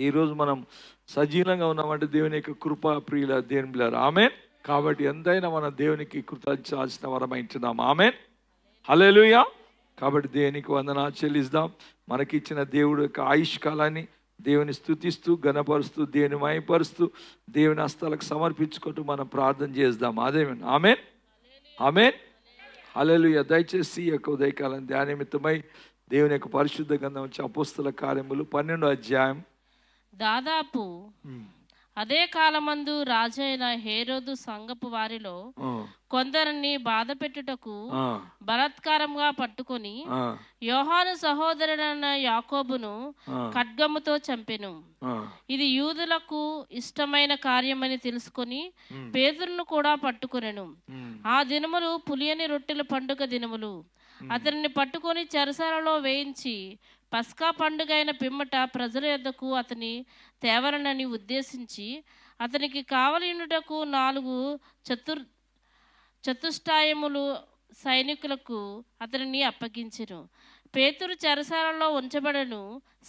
ఈరోజు మనం సజీవంగా ఉన్నామంటే దేవుని యొక్క కృపా ప్రియుల దేవుని బిడ్డలారా, ఆమేన్. కాబట్టి ఎంతైనా మనం దేవునికి కృతజ్ఞాల్సిన వరమైంటున్నాం. ఆమేన్, హల్లెలూయా. కాబట్టి దేవునికి వందనాలు చెల్లిద్దాం. మనకిచ్చిన దేవుడు యొక్క ఆయుష్ కాలాన్ని దేవుని స్తుతిస్తూ ఘనపరుస్తూ దేవుని మహిమపరుస్తూ దేవుని హస్తాలకు సమర్పించుకుంటూ మనం ప్రార్థన చేద్దాం. అదే ఆమేన్, ఆమేన్, హల్లెలూయా. దయచేసి ఈ యొక్క ఉదయకాలం ధ్యానిమిత్తమై దేవుని యొక్క పరిశుద్ధ గ్రంథం నుంచి అపోస్తల కార్యములు 12వ అధ్యాయం. దాదాపు అదే కాలమందు రాజైన హేరోదు సంఘపు వారిలో కొందరిని బాధ పెట్టుటకు బలాత్కారంగా పట్టుకొని యోహాను సహోదరుడైన యాకోబును ఖడ్గముతో చంపెను. ఇది యూదులకు ఇష్టమైన కార్యమని తెలుసుకొని పేతురును కూడా పట్టుకొనెను. ఆ దినములు పులియని రొట్టెల పండుగ దినములు. అతనిని పట్టుకొని చెరసాలలో వేయించి పస్కా పండుగ అయిన పిమ్మట ప్రజల యొద్దకు అతని తేవరనని ఉద్దేశించి అతనికి కావలినుటకు 4 చతుష్టాయములు సైనికులకు అతనిని అప్పగించెను. పేతురు చెరసాలలో ఉంచబడను.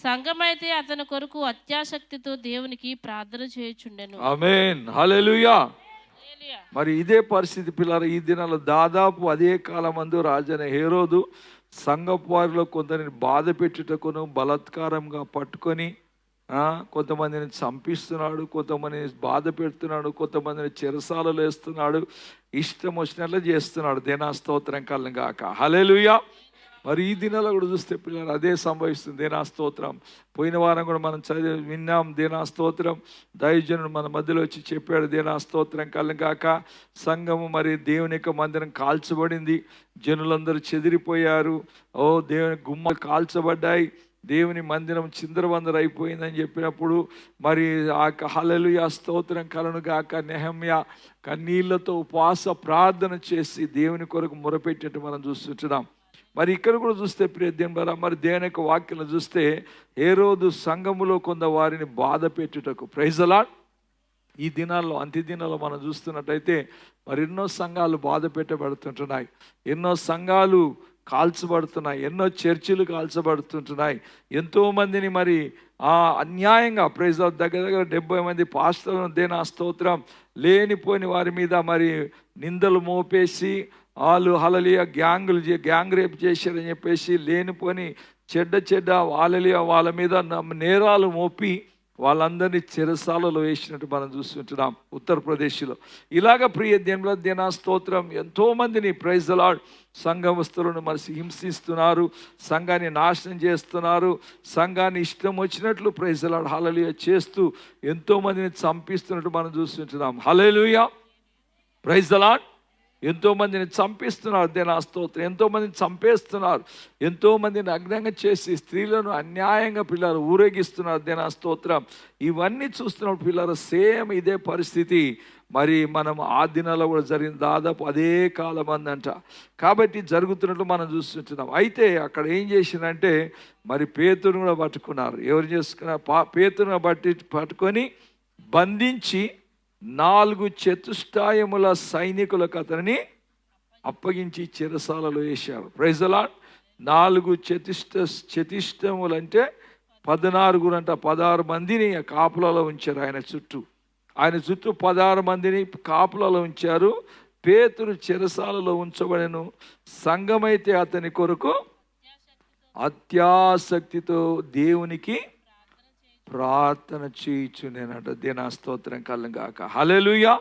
సంఘమైతే అతని కొరకు అత్యాసక్తితో దేవునికి ప్రార్థన చేయుచుండెను. ఆమేన్, హల్లెలూయా. మరి ఇదే పరిస్థితి పిల్లలు ఈ దినాల్లో దాదాపు అదే కాలమందు రాజైన హేరోదు సంఘపు వారిలో కొందరిని బాధ పెట్టుటకును బలాత్కారంగా పట్టుకొని కొంతమందిని చంపిస్తున్నాడు, కొంతమందిని బాధ పెడుతున్నాడు, కొంతమందిని చెరసాలలో వేస్తున్నాడు, ఇష్టం వచ్చినట్లు చేస్తున్నాడు. దేనా స్తోత్రం కలను గాక, హల్లెలూయా. మరి ఈ దినాల్లో కూడా చూస్తే పిల్లలు అదే సంభవిస్తుంది. దేనా స్తోత్రం. పోయిన వారం కూడా మనం విన్నాం. దేనా స్తోత్రం. దైవజనుడు మన మధ్యలో వచ్చి చెప్పాడు, దేనా స్తోత్రం కలను గాక. సంఘము మరి దేవుని యొక్క మందిరం కాల్చబడింది, జనులందరూ చెదిరిపోయారు, దేవుని గుమ్మలు కాల్చబడ్డాయి, దేవుని మందిరం చిందరవందర అయిపోయిందని చెప్పినప్పుడు మరి ఆ హల్లెలూయా స్తోత్రం కలను గాక నెహమ్యా కన్నీళ్లతో ఉపవాస ప్రార్థన చేసి దేవుని కొరకు మొరపెట్టేట్టు మనం చూస్తుంటున్నాం. మరి ఇక్కడ కూడా చూస్తే ప్రియ దేవుని మరి దేవుని యొక్క వాక్యం చూస్తే హేరోదు సంఘములో కొంత వారిని బాధ పెట్టుటకు, ప్రైజ్ ది లార్డ్. ఈ దినాల్లో అంత్య దినాల్లో మనం చూస్తున్నట్టయితే మరి ఎన్నో సంఘాలు బాధ పెట్టబడుతుంటున్నాయి, ఎన్నో సంఘాలు కాల్చబడుతున్నాయి, ఎన్నో చర్చిలు కాల్చబడుతుంటున్నాయి. ఎంతోమందిని మరి అన్యాయంగా ప్రైజ్ దగ్గర 70 మంది పాస్టర్లను దేనా స్తోత్రం లేనిపోని వారి మీద మరి నిందలు మోపేసి వాళ్ళు హల్లెలూయా గ్యాంగ్ రేప్ చేశారని చెప్పేసి లేనిపోని చెడ్డ వాళ్ళ మీద నేరాలు మోపి వాళ్ళందరినీ చెరసాలలో వేసినట్టు మనం చూస్తుంటున్నాం ఉత్తరప్రదేశ్లో. ఇలాగ ప్రియ దేనా స్తోత్రం ఎంతోమందిని ప్రైజ్ ది లార్డ్ సంఘవస్తులను మరి హింసిస్తున్నారు, సంఘాన్ని నాశనం చేస్తున్నారు, సంఘాన్ని ఇష్టం వచ్చినట్లు ప్రైజ్ ది లార్డ్ హల్లెలూయా చేస్తూ ఎంతోమందిని చంపిస్తున్నట్టు మనం చూస్తుంటున్నాం. హల్లెలూయా, ప్రైజ్ ది లార్డ్. ఎంతోమందిని చంపిస్తున్నారు దేనా స్తోత్రం. ఎంతోమందిని చంపేస్తున్నారు, ఎంతోమందిని నగ్నంగా చేసి స్త్రీలను అన్యాయంగా పిల్లలు ఊరేగిస్తున్నారు దేనా స్తోత్రం. ఇవన్నీ చూస్తున్నప్పుడు పిల్లలు సేమ్ ఇదే పరిస్థితి మరి మనం ఆ దినాల్లో కూడా జరిగింది. దాదాపు అదే కాలం అంట. కాబట్టి జరుగుతున్నట్లు మనం చూస్తుంటున్నాం. అయితే అక్కడ ఏం చేసిందంటే మరి పేతురును కూడా పట్టుకున్నారు. ఎవరు చేసుకున్నారు? పేతురును పట్టుకొని బంధించి 4 చతుష్టాయముల సైనికులకు అతనిని అప్పగించి చెరసాలలో వేశారు. Praise the lord. 4 చతుష్టములు అంటే 14 అంట. 16 మందిని కాపులలో ఉంచారు. ఆయన చుట్టూ 16 మందిని కాపులలో ఉంచారు. పేతురు చెరసాలలో ఉంచబడెను. సంఘమైతే అతని కొరకు అత్యాసక్తితో దేవునికి ప్రార్థన చేయుచునేనట. దేనా స్తోత్రం కలను గాక, హల్లెలూయా.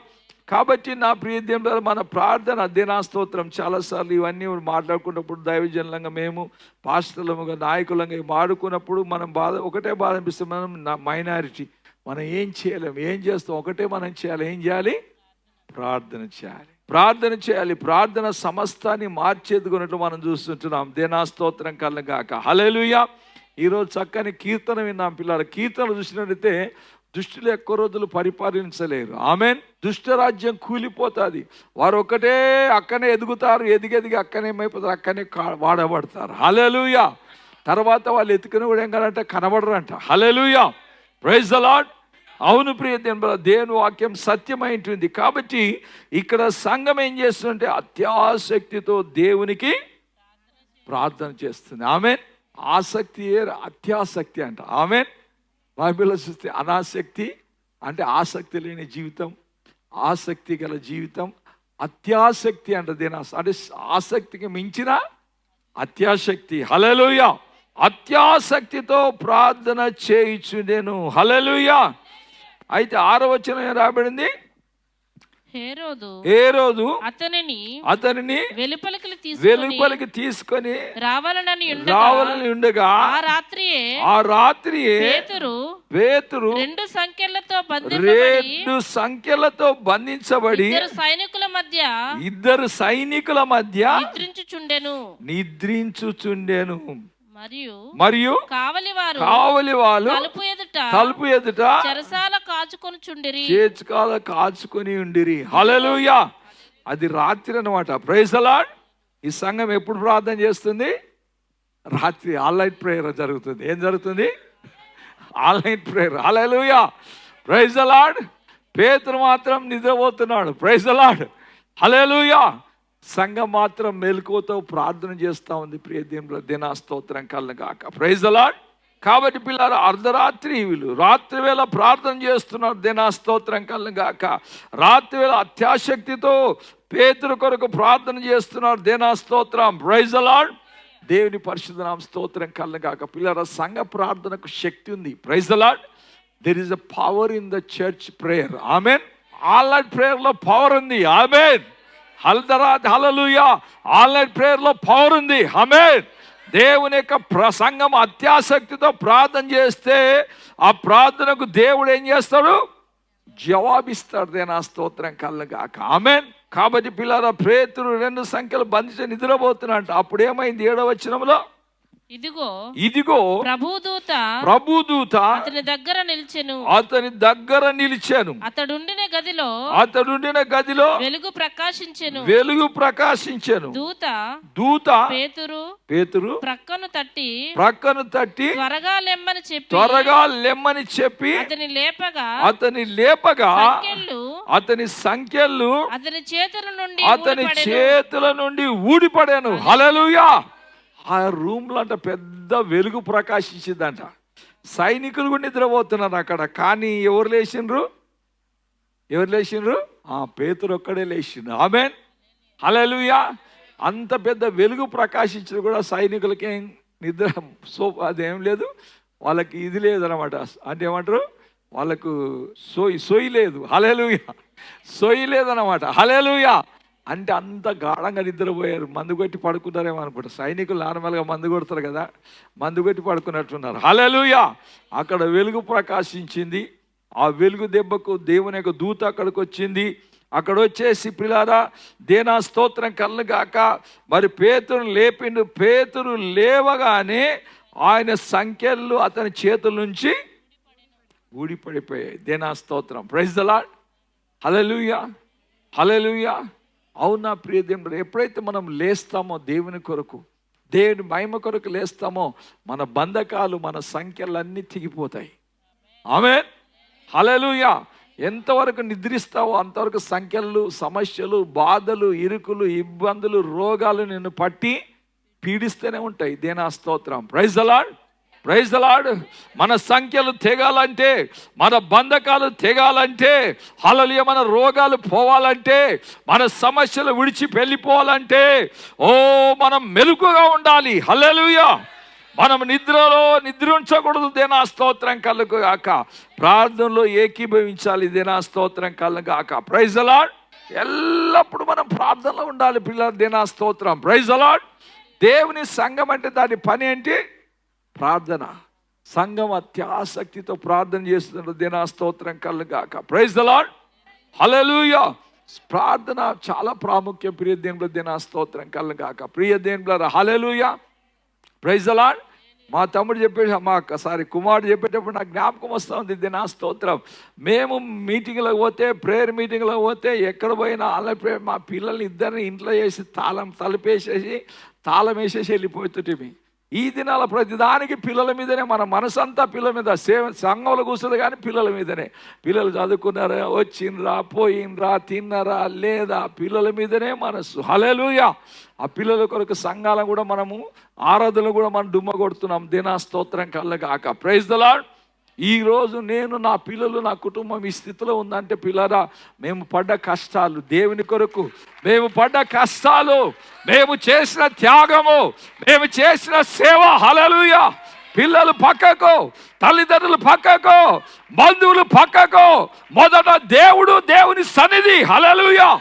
కాబట్టి నా ప్రియ దేవుని మన ప్రార్థన దేనా స్తోత్రం. చాలాసార్లు ఇవన్నీ మాట్లాడుకున్నప్పుడు దైవజనులంగా మేము పాస్టర్లుగా నాయకులంగా మాడుకున్నప్పుడు మనం ఒకటే బాధ అనిపిస్తుంది. మనం మైనారిటీ, మనం ఏం చేయలేం, ఏం చేస్తాం, ఒకటే మనం చేయాలి. ఏం చేయాలి? ప్రార్థన చేయాలి, ప్రార్థన చేయాలి. ప్రార్థన సమస్తాన్ని మార్చేదుకున్నట్లు మనం చూస్తుంటున్నాం. దేనా స్తోత్రం కలను గాక, హల్లెలూయా. ఈరోజు చక్కని కీర్తన విన్నాం పిల్లలు. కీర్తనలు చూసినట్టయితే దుష్టులు ఎక్కువ రోజులు పరిపాలించలేరు. ఆమెన్. దుష్టరాజ్యం కూలిపోతుంది. వారు ఒకటే అక్కనే ఎదుగుతారు, ఎదిగెదిగి అక్కనే ఏమైపోతారు, అక్కనే వాడబడతారు. హల్లెలూయా. తర్వాత వాళ్ళు ఎత్తుకుని కూడా ఏం కాదంటే కనబడరంట. హల్లెలూయా, ప్రైజ్ ది లార్డ్. అవును ప్రియ దేవుని వాక్యం సత్యమైంటుంది. కాబట్టి ఇక్కడ సంఘం ఏం చేస్తుందంటే అత్యాసక్తితో దేవునికి ప్రార్థన చేస్తుంది. ఆమెన్. ఆసక్తి అత్యాసక్తి అంట. ఆమెన్. బైబిల్లో చూస్తే అనాసక్తి అంటే ఆసక్తి లేని జీవితం, ఆసక్తి గల జీవితం, అత్యాసక్తి అంటే అంటే ఆసక్తికి మించిన అత్యాసక్తి. హల్లెలూయా. అత్యాసక్తితో ప్రార్థన చేయుచు నేను. హల్లెలూయా. అయితే 6వ వచనం ఏం రాబడింది? హేరోదు అతనిని వెలుపలికి తీసుకొని రావాలని ఉండగా ఆ రాత్రియే పేతురు 2 సంఖ్యలతో బంధించబడి ఇద్దరు సైనికుల మధ్య నిద్రించుచుండెను. మరియు కావలి వాళ్ళు తలుపు ఎదుట కాచుకొని ఉండిరి. హల్లెలూయా. అది రాత్రి అన్నమాట. Praise the Lord. ఈ సంఘం ఎప్పుడు ప్రార్థన చేస్తుంది? రాత్రి ఆన్లైన్ ప్రేయర్ జరుగుతుంది. ఏం జరుగుతుంది? Online prayer. హల్లెలూయా. Praise the Lord. పేతురు మాత్రం నిద్రపోతున్నాడు. Praise the Lord. హల్లెలూయా. సంఘం మాత్రం మెలకువతో ప్రార్థన చేస్తూ ఉంది. ప్రియ దేవుని దిన స్తోత్రం కలుగుగాక. Praise the Lord. కాబట్టి పిల్లలు అర్ధరాత్రి వీళ్ళు రాత్రి వేళ ప్రార్థన చేస్తున్నారు. దిన స్తోత్రం కలుగుగాక. రాత్రి వేళ అత్యాశక్తితో పేతురు కొరకు ప్రార్థన చేస్తున్నారు. దిన స్తోత్రం. Praise the Lord. దేవుని పరిశుద్ధ నామ స్తోత్రం కలుగుగాక. పిల్లల సంఘ ప్రార్థనకు శక్తి ఉంది. Praise the Lord. There is a power in the church prayer. Amen. Online prayer లో పవర్ ఉంది. ఆమెన్. హల్లెలూయా. ఆన్లైన్ ప్రేయర్ లో పవర్ ఉంది. ఆమేన్. దేవుని యొక్క ప్రసంగం అత్యాసక్తితో ప్రార్థన చేస్తే ఆ ప్రార్థనకు దేవుడు ఏం చేస్తాడు? జవాబిస్తాడు. దేనా స్తోత్రం కలుగుగాక. ఆమేన్. కాబట్టి పిల్లల పేతురు 2 సంఖ్యలు బంధించి నిద్రపోతున్నట్ట. అప్పుడు ఏమైంది? 7వ వచనంలో ఇదిగో ప్రభుదూత అతని దగ్గర నిలిచెను. అతడుండిన గదిలో వెలుగు ప్రకాశించెను. దూత పేతురు ప్రక్కను తట్టి త్వరగా లెమ్మని చెప్పి అతని లేపగా అతని సంఖ్యలు అతని చేతుల నుండి ఊడిపడాను. హల్లెలూయా. ఆ రూమ్లో అంట పెద్ద వెలుగు ప్రకాశించిందంట. సైనికులు కూడా నిద్రపోతున్నారు అక్కడ. కానీ ఎవరు లేచిండ్రు? పేతురు ఒక్కడే లేచిండు. ఆమేన్. హల్లెలూయా. అంత పెద్ద వెలుగు ప్రకాశించిన కూడా సైనికులకి ఏం నిద్ర అదేం లేదు, వాళ్ళకి ఇది లేదనమాట. అంటే ఏమంటారు? వాళ్ళకు సోయి లేదు. హల్లెలూయా. సోయి లేదనమాట. హల్లెలూయా. అంటే అంత గాఢంగా నిద్రపోయారు. మందు కొట్టి పడుకున్నారేమో అనుకుంటారు. సైనికులు నార్మల్గా మందు కొడతారు కదా, మందు కొట్టి పడుకున్నట్టున్నారు. హల్లెలూయా. అక్కడ వెలుగు ప్రకాశించింది. ఆ వెలుగు దెబ్బకు దేవుని యొక్క దూత అక్కడికి వచ్చింది. అక్కడ వచ్చేసి పిల్లారా దేనా స్తోత్రం కలుగుగాక. మరి పేతురు లేపిండు. పేతురు లేవగానే ఆయన సంఖ్యలు అతని చేతుల నుంచి ఊడిపడిపోయాయి. దేనా స్తోత్రం. Praise the Lord. హల్లెలూయా. హల్లెలూయా. అవునా ప్రియ దేవుడు. ఎప్పుడైతే మనం లేస్తామో దేవుని కొరకు, దేవుని మహిమ కొరకు లేస్తామో మన బంధకాలు, మన సంఖ్యలన్నీ తెగిపోతాయి. ఆమేన్. హల్లెలూయా. ఎంతవరకు నిద్రిస్తావో అంతవరకు సంఖ్యలు, సమస్యలు, బాధలు, ఇరుకులు, ఇబ్బందులు, రోగాలు నిన్ను పట్టి పీడిస్తూనే ఉంటాయి. దేనా స్తోత్రం. Praise the Lord. Praise the Lord. మన సంఖ్యలు తెగాలంటే, మన బంధకాలు తెగాలంటే, హల్లెలూయా, మన రోగాలు పోవాలంటే, మన సమస్యలు విడిచి వెళ్ళిపోవాలంటే మనం మెలకుగా ఉండాలి. హల్లెలూయా. మనం నిద్రించకూడదు. దేనా స్తోత్రం కలుగుగాక. ప్రార్థనలో ఏకీభవించాలి. దేనా స్తోత్రం కలుగుగాక. Praise the Lord. ఎల్లప్పుడూ మనం ప్రార్థనలో ఉండాలి పిల్లలు. దేనా స్తోత్రం. Praise the Lord. దేవుని సంఘం అంటే దాని పని ఏంటి? ప్రార్థన. సంఘం అత్యాసక్తితో ప్రార్థన చేస్తున్నారు. దేనా స్తోత్రం కలుగుగాక. Praise the Lord. హల్లెలూయా. ప్రార్థన చాలా ప్రాముఖ్యం. ప్రియ దేవుని దేనా స్తోత్రం కలుగుగాక. ప్రియ దేవుని హల్లెలూయా. Praise the lord. మా తమ్ముడు కుమారుడు చెప్పేటప్పుడు నాకు జ్ఞాపకం వస్తూ ఉంది. దేనా స్తోత్రం. మేము మీటింగ్లకు పోతే, ప్రేయర్ మీటింగ్లకు పోతే, ఎక్కడ పోయినా అలా మా పిల్లల్ని ఇద్దరిని ఇంట్లో వేసి తలుపేసేసి తాళం వేసేసి వెళ్ళిపోతుంటే ఈ దినాల ప్రతిదానికి పిల్లల మీదనే మన మనసంతా పిల్లల మీద. సంఘంలో కూర్చుంది కానీ పిల్లల మీదనే. పిల్లలు చదువుకున్నారా, వచ్చిండ్రా, పోయినరా, తిన్నరా లేదా, పిల్లల మీదనే మనసు. హల్లెలూయా. ఆ పిల్లల కొరకు సంఘాలను కూడా మనము ఆరాధనలు కూడా మనం డుమ్మ కొడుతున్నాం. దేనా స్తోత్రం కలుగుగాక. Praise the Lord. ఈరోజు నేను, నా పిల్లలు, నా కుటుంబం ఈ స్థితిలో ఉందంటే పిల్లరా, మేము పడ్డ కష్టాలు, దేవుని కొరకు మేము పడ్డ కష్టాలు, మేము చేసిన త్యాగము, మేము చేసిన సేవ. హల్లెలూయా. పిల్లలు పక్కకు, తల్లిదండ్రులు పక్కకు, బంధువులు పక్కకు, మొదట దేవుడు, దేవుని సన్నిధి. హల్లెలూయా.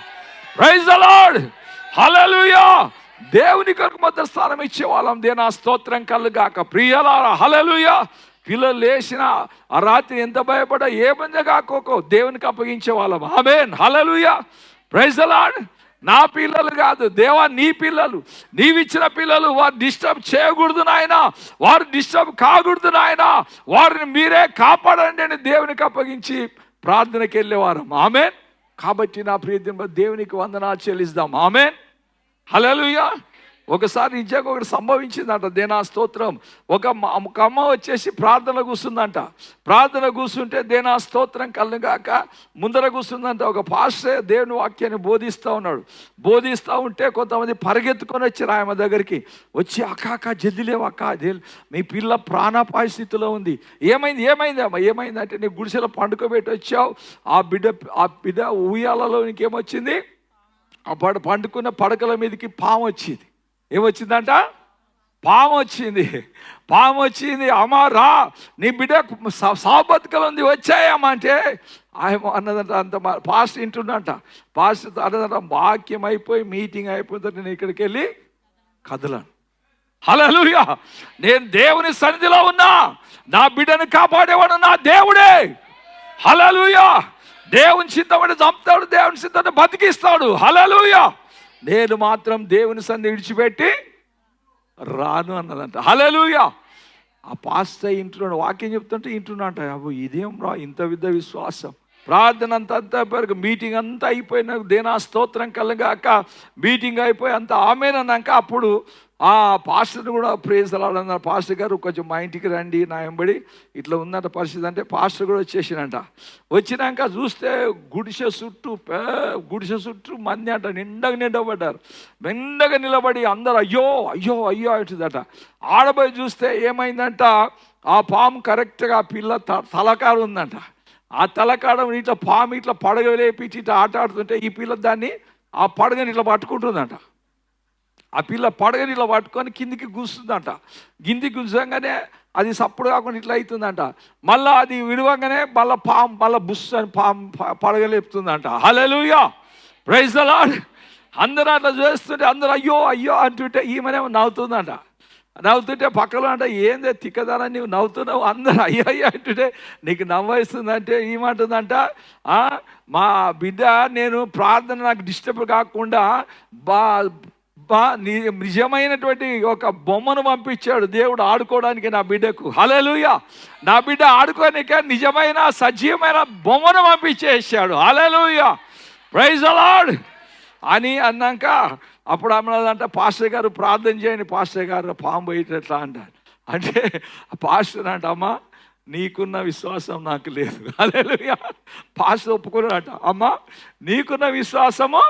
Praise the Lord. హల్లెలూయా. దేవుని కొరకు మొదటి స్థానం ఇచ్చేవాళ్ళం. దేనా స్తోత్రం కలుగాక. ప్రియలారా, హల్లెలూయా. పిల్లలు లేచిన ఆ రాత్రి ఎంత భయపడా ఏమన్నా కాకోకో దేవునికి అప్పగించే వాళ్ళం. ఆమేన్. హల్లెలూయా. Praise the Lord. నా పిల్లలు కాదు దేవా, నీ పిల్లలు, నీవిచ్చిన పిల్లలు, వారు డిస్టర్బ్ చేయకూడదు నాయన, వారు డిస్టర్బ్ కాకూడదు నాయన, వారిని మీరే కాపాడండి అని దేవునికి అప్పగించి ప్రార్థనకి వెళ్ళేవారు. ఆమేన్. కాబట్టి నా ప్రియతమ దేవునికి వందనాలు చెల్లిస్తాం. ఆమేన్. హల్లెలూయా. ఒకసారి నిజంగా ఒకటి సంభవించిందంట. దేనా స్తోత్రం. ఒక అమ్మ వచ్చేసి ప్రార్థన కూర్చుందంట. ప్రార్థన కూర్చుంటే దేనా స్తోత్రం కళ్ళుగాక ముందర కూర్చుందంట. ఒక పాస్టర్ దేవుని వాక్యాన్ని బోధిస్తూ ఉన్నాడు. బోధిస్తూ ఉంటే కొంతమంది పరిగెత్తుకొని వచ్చారు ఆమె దగ్గరికి. వచ్చి అక్క జల్దిలేవు అక్క, మీ పిల్ల ప్రాణాపాయ స్థితిలో ఉంది. ఏమైంది అమ్మ, ఏమైంది అంటే, నీ గుడిసెలో పండుకోబెట్టి వచ్చావు, ఆ బిడ్డ ఉయ్యాలలో నీకేమొచ్చింది, ఆ పండుకున్న పడకల మీదకి పాము వచ్చింది. ఏమొచ్చిందంట? పాము వచ్చింది. అమ్మ రా, నీ బిడ్డ సాబతుకలు ఉంది, వచ్చాయమ్మ అంటే ఆయన అన్నదంట. అంత పాస్ట్ వింటుండంట. పాస్ట్ అన్నదంట, వాక్యం అయిపోయి మీటింగ్ అయిపోతే నేను ఇక్కడికి వెళ్ళి కదలను. హల్లెలూయా. నేను దేవుని సన్నిధిలో ఉన్నా, నా బిడ్డను కాపాడేవాడు నా దేవుడే. హల్లెలూయా. దేవుని చిత్తమని చంపుతాడు, దేవుని చిత్తాన్ని బతికిస్తాడు. హల్లెలూయా. నేను మాత్రం దేవుని సన్నిధి విడిచిపెట్టి రాను అన్నదంట. హల్లెలూయా. ఆ పాస్టర్ ఇంటున్నాడు, వాక్యం చెప్తుంటే ఇంటున్నాంట. అబ్బో ఇదేం రా, ఇంత విధ విశ్వాసం. ప్రార్థన అంతా పేరుకు మీటింగ్ అంతా అయిపోయిన దేనా స్తోత్రం కలగాక మీటింగ్ అయిపోయి అంత ఆమెనన్నాక అప్పుడు ఆ పాస్టర్ని కూడా ప్రేజ్ అలాడన్నారు. పాస్టర్ గారు కొంచెం మా ఇంటికి రండి, నా వెంబడి ఇట్లా ఉందంట పరిస్థితి అంటే పాస్టర్ కూడా వచ్చేసినంట. వచ్చినాక చూస్తే గుడిసె చుట్టూ మంది అంట నిండబడ్డారు. మెండగా నిలబడి అందరు అయ్యో అయ్యో అయ్యో అంటుందట. ఆడబోయి చూస్తే ఏమైందంట, ఆ పాము కరెక్ట్గా పిల్ల తలకారు ఉందంట. ఆ తలకాడ ఇట్లా పాము ఇట్లా పడగ లేపించి ఇట్లా ఆట ఆడుతుంటే ఈ పిల్ల దాన్ని ఆ పడగని ఇట్లా పట్టుకుంటుందంట. ఆ పిల్ల పడగని ఇట్లా పట్టుకొని కిందికి కూస్తుందంట. కిందికి కూర్చోగానే అది సప్పుడు కాకుండా ఇట్లా అవుతుందంట. మళ్ళీ అది విడవగానే మళ్ళీ బుస్ అని పాము పడగలేపుతుందంట. హల్లెలూయా. Praise the Lord. అందరూ అట్లా చేస్తుంటే అందరూ అయ్యో అయ్యో అంటుంటే ఈమెనేమో నవ్వుతుందంట. నవ్వుతుంటే పక్కలో అంట, ఏందే తిక్కదానా నీవు నవ్వుతున్నావు, అందరూ అయ్యో అయ్యో అంటుంటే నీకు నవ్వేస్తుందంటే ఏమంటుందంట, మా బిడ్డ నేను ప్రార్థన నాకు డిస్టర్బ్ కాకుండా నిజమైనటువంటి ఒక బొమ్మను పంపించాడు దేవుడు ఆడుకోవడానికి నా బిడ్డకు. హల్లెలూయా. నా బిడ్డ ఆడుకోనికే నిజమైన సజీవమైన బొమ్మను పంపించేసాడు. హల్లెలూయా. ప్రైజ్ ది లార్డ్ అని అన్నాక అప్పుడు అన్నదంట, పాస్టర్ గారు ప్రార్థన చేయండి, పాస్టర్ గారు పాము పోయేటట్లా అంటాడు. అంటే పాస్టర్ అంట, అమ్మ నీకున్న విశ్వాసం నాకు లేదు. హల్లెలూయా. పాస్టర్ ఒప్పుకున్నాడట, అమ్మ నీకున్న విశ్వాసము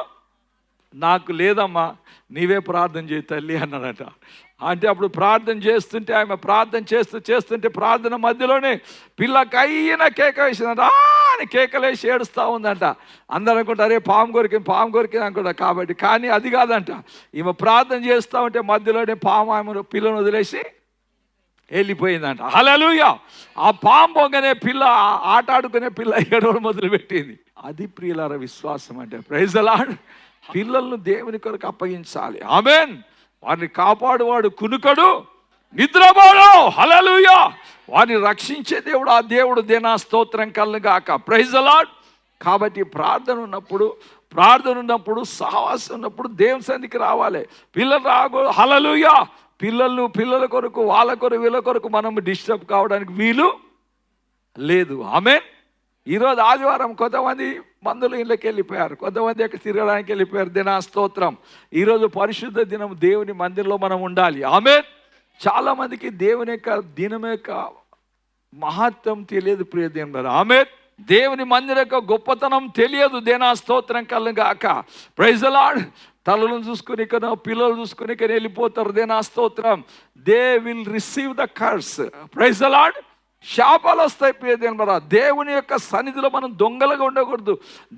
నాకు లేదమ్మా, నీవే ప్రార్థన చేయి తల్లి అన్నాడట. అంటే అప్పుడు ప్రార్థన చేస్తుంటే ఆమె ప్రార్థన చేస్తుంటే ప్రార్థన మధ్యలోనే పిల్లకైన కేక వేసిందంట. అని కేకలేసి ఏడుస్తూ ఉందంట. అందరూ అనుకుంటారు అరే పాము కొరికింది అనుకుంటా. కాబట్టి కానీ అది కాదంట, ఈమె ప్రార్థన చేస్తూ ఉంటే మధ్యలోనే పాము ఆమె పిల్లను వదిలేసి వెళ్ళిపోయిందంట. హల్లెలూయా. ఆ పాము పొంగనే పిల్ల ఆట ఆడుకునే పిల్ల ఏడవడం మొదలుపెట్టింది. అది ప్రియులార విశ్వాసం అంటే. Praise the Lord. పిల్లలను దేవుని కొరకు అప్పగించాలి. ఆమేన్. వారిని కాపాడువాడు కునుకడు నిద్రపోడు. హల్లెలూయా. వారిని రక్షించే దేవుడు ఆ దేవుడు. దేనా స్తోత్రం కలుగాక. Praise the Lord. కాబట్టి ప్రార్థన ఉన్నప్పుడు సహవాసం ఉన్నప్పుడు దేవుని సన్నిధికి రావాలి. పిల్లలు రాకూడదు. హల్లెలూయా. పిల్లల కొరకు వాళ్ళ కొరకు వీళ్ళ కొరకు మనం డిస్టర్బ్ కావడానికి వీలు లేదు. ఆమేన్. ఈరోజు ఆదివారం కొంతమంది మందుల ఇళ్ళకి వెళ్ళిపోయారు, కొంతమంది అక్కడ తిరగడానికి వెళ్ళిపోయారు. దేనా స్తోత్రం. ఈరోజు పరిశుద్ధ దినం, దేవుని మందిరంలో మనం ఉండాలి. ఆమేన్. చాలా మందికి దేవుని యొక్క దినం యొక్క మహత్వం తెలియదు ప్రియ దేవుని. ఆమేన్. దేవుని మందిరం యొక్క గొప్పతనం తెలియదు. దేనా స్తోత్రం కలుగాక. Praise the Lord. తలలను చూసుకుని పిల్లలు చూసుకుని వెళ్ళిపోతారు. దేనా స్తోత్రం. They will receive the curse. Praise the Lord. శాపాలు వస్తాయి. ప్రియదేవరా, దేవుని యొక్క సన్నిధిలో మనం దొంగలుగా ఉండకూడదు.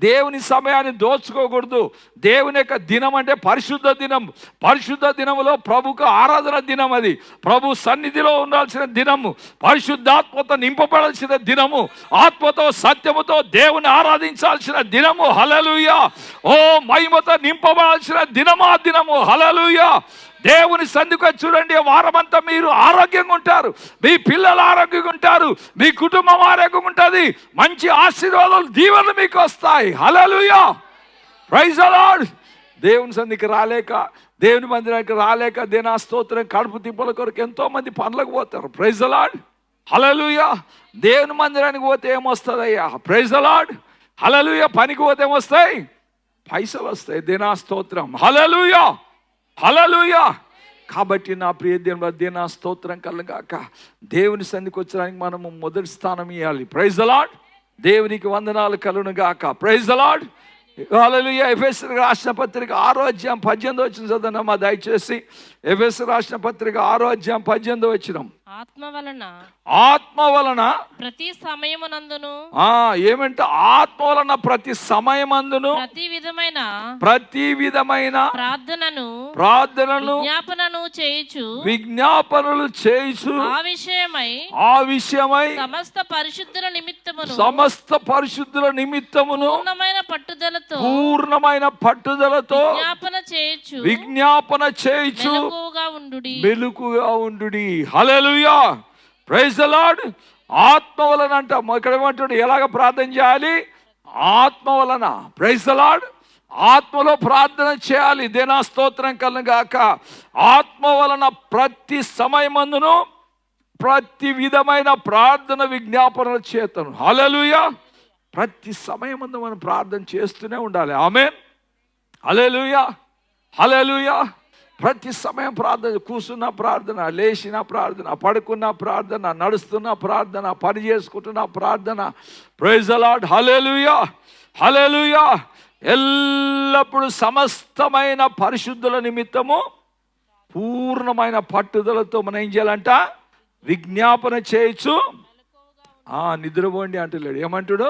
దేవుని సమయాన్ని దోచుకోకూడదు. దేవుని యొక్క దినం అంటే పరిశుద్ధ దినం. పరిశుద్ధ దినములో ప్రభుకు ఆరాధన దినం. అది ప్రభు సన్నిధిలో ఉండాల్సిన దినము. పరిశుద్ధాత్మతో నింపబడాల్సిన దినము. ఆత్మతో సత్యముతో దేవుని ఆరాధించాల్సిన దినము. హల్లెలూయా. ఓ మహిమతో నింపబడాల్సిన దినము ఆ దినము. హల్లెలూయా. దేవుని సన్నిధికి వచ్చి చూడండి, వారమంతా మీరు ఆరోగ్యంగా ఉంటారు, మీ పిల్లలు ఆరోగ్యంగా ఉంటారు, మీ కుటుంబం ఆరోగ్యంగా ఉంటుంది, మంచి ఆశీర్వాదాలు దీవెనలు మీకు వస్తాయి. హల్లెలూయా. Praise the Lord. దేవుని సన్నిధికి రాలేక, దేవుని మందిరానికి రాలేక, దేనా స్తోత్రం కడుపు తిప్పల కొరకు ఎంతో మంది పనులకు పోతారు. Praise the Lord. హల్లెలూయా. దేవుని మందిరానికి పోతే ఏమొస్తుంది అయ్యా? Praise the Lord. హల్లెలూయా. పనికి పోతే ఏమొస్తాయి? పైసలు వస్తాయి. దేనా స్తోత్రం. హల్లెలూయా. హల్లెలూయా. కాబట్టి నా ప్రియ దేవుని స్తోత్రం కలుగాక. దేవుని సన్నిధికి వచ్చడానికి మనము మొదటి స్థానం ఇవ్వాలి. Praise the Lord. దేవునికి వందనాలు కలుగును గాక. Praise the Lord. హల్లెలూయా. ఎఫెసీయులకు రాసిన పత్రిక 6వ అధ్యాయం 18వ వచనం చదవనమ్మా దయచేసి. ఎఫెసీయులకు రాసిన పత్రిక 6వ అధ్యాయం 18వ వచనం. ఆత్మ వలన ప్రతి సమయమునందును, ఏమంటే ఆత్మ వలన ప్రతి సమయమందును ప్రతి విధమైన ప్రార్థనను విజ్ఞాపనలు చేయుచు ఆ విషయమై సమస్త పరిశుద్ధుల నిమిత్తమును పూర్ణమైన పట్టుదలతో విజ్ఞాపన చేయుచు మెలకుగా ఉండుడి. హల్లెలూయా. Praise the Lord. ఆత్మ వలన అంట. ఇక్కడ ఏమంటాడు? ఎలాగ ప్రార్థన చేయాలి? ఆత్మ వలన. Praise the Lord. ఆత్మలో ప్రార్థన చేయాలి. దేనా స్తోత్రం కలుగాక. ఆత్మ వలన ప్రతి సమయమందును ప్రతి విధమైన ప్రార్థన విజ్ఞాపనల చేతను. హల్లెలూయా. ప్రతి సమయమందు మనం ప్రార్థన చేస్తూనే ఉండాలి. ఆమేన్. హల్లెలూయా. హల్లెలూయా. ప్రతి సమయం ప్రార్థన. కూర్చున్న ప్రార్థన, లేచిన ప్రార్థన, పడుకున్న ప్రార్థన, నడుస్తున్న ప్రార్థన, పని చేసుకుంటున్న ప్రార్థన. Praise the Lord. హల్లెలూయా. హల్లెలూయా. ఎల్లప్పుడూ సమస్తమైన పరిశుద్ధుల నిమిత్తము పూర్ణమైన పట్టుదలతో మనం ఏం చేయాలంట? విజ్ఞాపన చేయొచ్చు. నిద్రపోండి అంటలేడు. ఏమంటాడు?